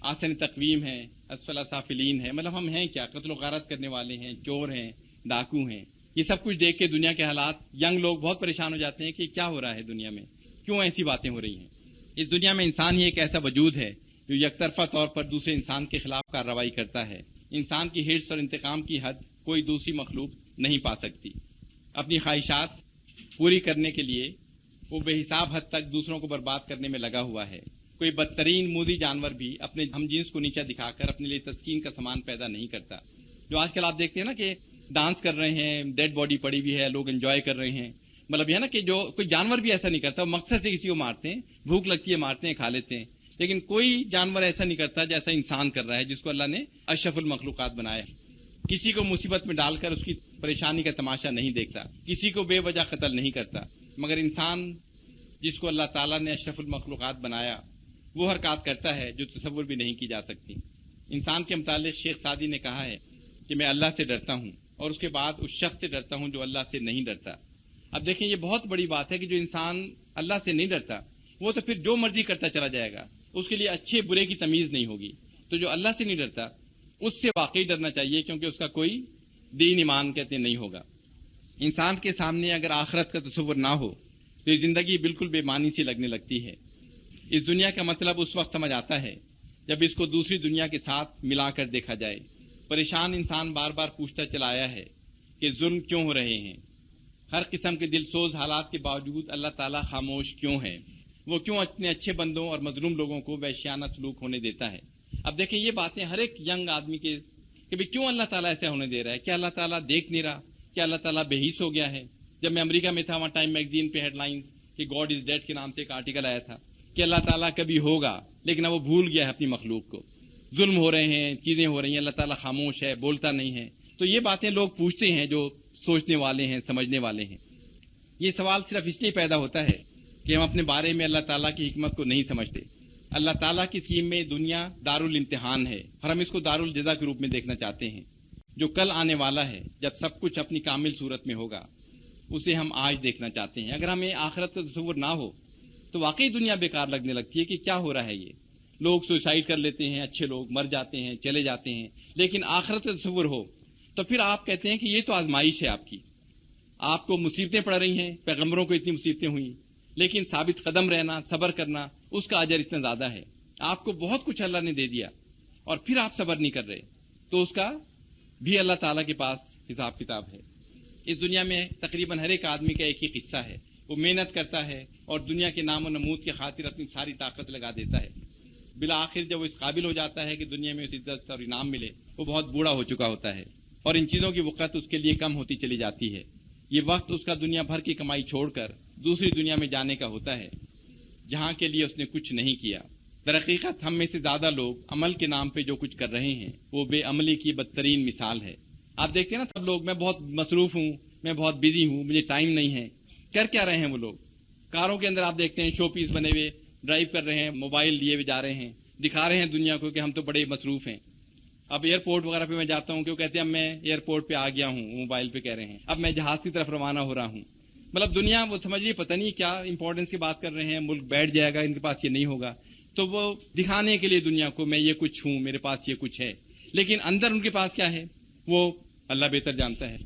آسن تقویم ہے، اسفل سافلین ہے، مطلب ہم ہیں کیا، قتل و غارت کرنے والے ہیں، چور ہیں، ڈاکو ہیں۔ یہ سب کچھ دیکھ کے دنیا کے حالات، ینگ لوگ بہت پریشان ہو جاتے ہیں کہ کیا ہو رہا ہے دنیا میں، کیوں ایسی باتیں ہو رہی ہیں۔ اس دنیا میں انسان ہی ایک ایسا وجود ہے جو یک طرفہ طور پر دوسرے انسان کے خلاف کارروائی کرتا ہے۔ انسان کی حرص اور انتقام کی حد کوئی دوسری مخلوق نہیں پا سکتی۔ اپنی خواہشات پوری کرنے کے لیے وہ بے حساب حد تک دوسروں کو برباد کرنے میں لگا ہوا ہے۔ کوئی بدترین موذی جانور بھی اپنے ہم جنس کو نیچا دکھا کر اپنے لیے تسکین کا سامان پیدا نہیں کرتا۔ جو آج کل آپ دیکھتے ہیں نا کہ ڈانس کر رہے ہیں، ڈیڈ باڈی پڑی ہوئی ہے، لوگ انجوائے کر رہے ہیں، مطلب یہ ہے نا کہ جو کوئی جانور بھی ایسا نہیں کرتا، مقصد سے کسی کو مارتے ہیں، بھوک لگتی ہے مارتے ہیں، کھا لیتے ہیں، لیکن کوئی جانور ایسا نہیں کرتا جیسا انسان کر رہا ہے، جس کو اللہ نے اشرف المخلوقات بنایا ہے۔ کسی کو مصیبت میں ڈال کر اس کی پریشانی کا تماشا نہیں دیکھتا، کسی کو بے وجہ قتل نہیں کرتا، مگر انسان جس کو اللہ تعالیٰ نے اشرف المخلوقات بنایا وہ حرکات کرتا ہے جو تصور بھی نہیں کی جا سکتی۔ انسان کے متعلق شیخ سعدی نے کہا ہے کہ میں اللہ سے ڈرتا ہوں اور اس کے بعد اس شخص سے ڈرتا ہوں جو اللہ سے نہیں ڈرتا۔ اب دیکھیں یہ بہت بڑی بات ہے کہ جو انسان اللہ سے نہیں ڈرتا وہ تو پھر جو مرضی کرتا چلا جائے گا، اس کے لیے اچھے برے کی تمیز نہیں ہوگی۔ تو جو اللہ سے نہیں ڈرتا اس سے واقعی ڈرنا چاہیے، کیونکہ اس کا کوئی دین ایمان کہتے نہیں ہوگا۔ انسان کے سامنے اگر آخرت کا تصور نہ ہو تو یہ زندگی بالکل بے معنی سی لگنے لگتی ہے۔ اس دنیا کا مطلب اس وقت سمجھ آتا ہے جب اس کو دوسری دنیا کے ساتھ ملا کر دیکھا جائے۔ پریشان انسان بار بار پوچھتا چلا آیا ہے کہ ظلم کیوں ہو رہے ہیں، ہر قسم کے دل سوز حالات کے باوجود اللہ تعالیٰ خاموش کیوں ہے، وہ کیوں اپنے اچھے بندوں اور مظلوم لوگوں کو وحشیانہ سلوک ہونے دیتا ہے۔ اب دیکھیں یہ باتیں ہر ایک ینگ آدمی کے کہ بھی کیوں اللہ تعالیٰ ایسا ہونے دے رہا ہے، کیا اللہ تعالیٰ دیکھ نہیں رہا، کیا اللہ تعالیٰ بے حس ہو گیا ہے۔ جب میں امریکہ میں تھا وہاں ٹائم میگزین پہ ہیڈ لائنز کہ گاڈ از ڈیڈ کے نام سے ایک آرٹیکل آیا تھا کہ اللہ تعالیٰ کبھی ہوگا لیکن اب وہ بھول گیا ہے اپنی مخلوق کو، ظلم ہو رہے ہیں، چیزیں ہو رہی ہیں، اللہ تعالیٰ خاموش ہے، بولتا نہیں ہے۔ تو یہ باتیں لوگ پوچھتے ہیں جو سوچنے والے ہیں، سمجھنے والے ہیں۔ یہ سوال صرف اس لیے پیدا ہوتا ہے کہ ہم اپنے بارے میں اللہ تعالیٰ کی حکمت کو نہیں سمجھتے۔ اللہ تعالیٰ کی اسکیم میں دنیا دارالامتحان ہے اور ہم اس کو دارالجزا کے روپ میں دیکھنا چاہتے ہیں۔ جو کل آنے والا ہے جب سب کچھ اپنی کامل صورت میں ہوگا اسے ہم آج دیکھنا چاہتے ہیں. اگر ہمیں آخرت کا تصور نہ ہو تو واقعی دنیا بیکار لگنے لگتی ہے کہ کیا ہو رہا ہے. یہ لوگ سوسائڈ کر لیتے ہیں, اچھے لوگ مر جاتے ہیں, چلے جاتے ہیں. لیکن آخرت کا تصور ہو تو پھر آپ کہتے ہیں کہ یہ تو آزمائش ہے آپ کو مصیبتیں پڑ رہی ہیں, پیغمبروں کو اتنی مصیبتیں ہوئیں, لیکن ثابت قدم رہنا, صبر کرنا, اس کا اجر اتنا زیادہ ہے. آپ کو بہت کچھ اللہ نے دے دیا اور پھر آپ صبر نہیں کر رہے تو اس کا بھی اللہ تعالیٰ کے پاس حساب کتاب ہے. اس دنیا میں تقریباً ہر ایک آدمی کا ایک ہی قصہ ہے. وہ محنت کرتا ہے اور دنیا کے نام و نمود کی خاطر اپنی ساری طاقت لگا دیتا ہے. بالآخر جب وہ اس قابل ہو جاتا ہے کہ دنیا میں اسے عزت اور انعام ملے, وہ بہت بوڑھا ہو چکا ہوتا ہے اور ان چیزوں کی وقت اس کے لیے کم ہوتی چلی جاتی ہے. یہ وقت اس کا دنیا بھر کی کمائی چھوڑ کر دوسری دنیا میں جانے کا ہوتا ہے جہاں کے لیے اس نے کچھ نہیں کیا. درحقیقت ہم میں سے زیادہ لوگ عمل کے نام پہ جو کچھ کر رہے ہیں وہ بے عملی کی بدترین مثال ہے. آپ دیکھتے ہیں نا, سب لوگ میں بہت مصروف ہوں, میں بہت بزی ہوں, مجھے ٹائم نہیں ہے. کر کیا رہے ہیں وہ لوگ؟ کاروں کے اندر آپ دیکھتے ہیں شو پیس بنے ہوئے ڈرائیو کر رہے ہیں, موبائل لیے ہوئے جا رہے ہیں, دکھا رہے ہیں دنیا کو کہ ہم تو بڑے مصروف ہیں. اب ایئرپورٹ وغیرہ پہ میں جاتا ہوں کہ وہ کہتے ہیں اب میں ایئرپورٹ پہ آ گیا ہوں, موبائل پہ کہہ رہے ہیں اب میں جہاز کی طرف روانہ ہو رہا ہوں. مطلب دنیا وہ سمجھ رہی پتہ نہیں کیا امپورٹنس کی بات کر رہے ہیں, ملک بیٹھ جائے گا, ان کے پاس یہ نہیں ہوگا. تو وہ دکھانے کے لیے دنیا کو میں یہ کچھ ہوں, میرے پاس یہ کچھ ہے, لیکن اندر ان کے پاس کیا ہے وہ اللہ بہتر جانتا ہے.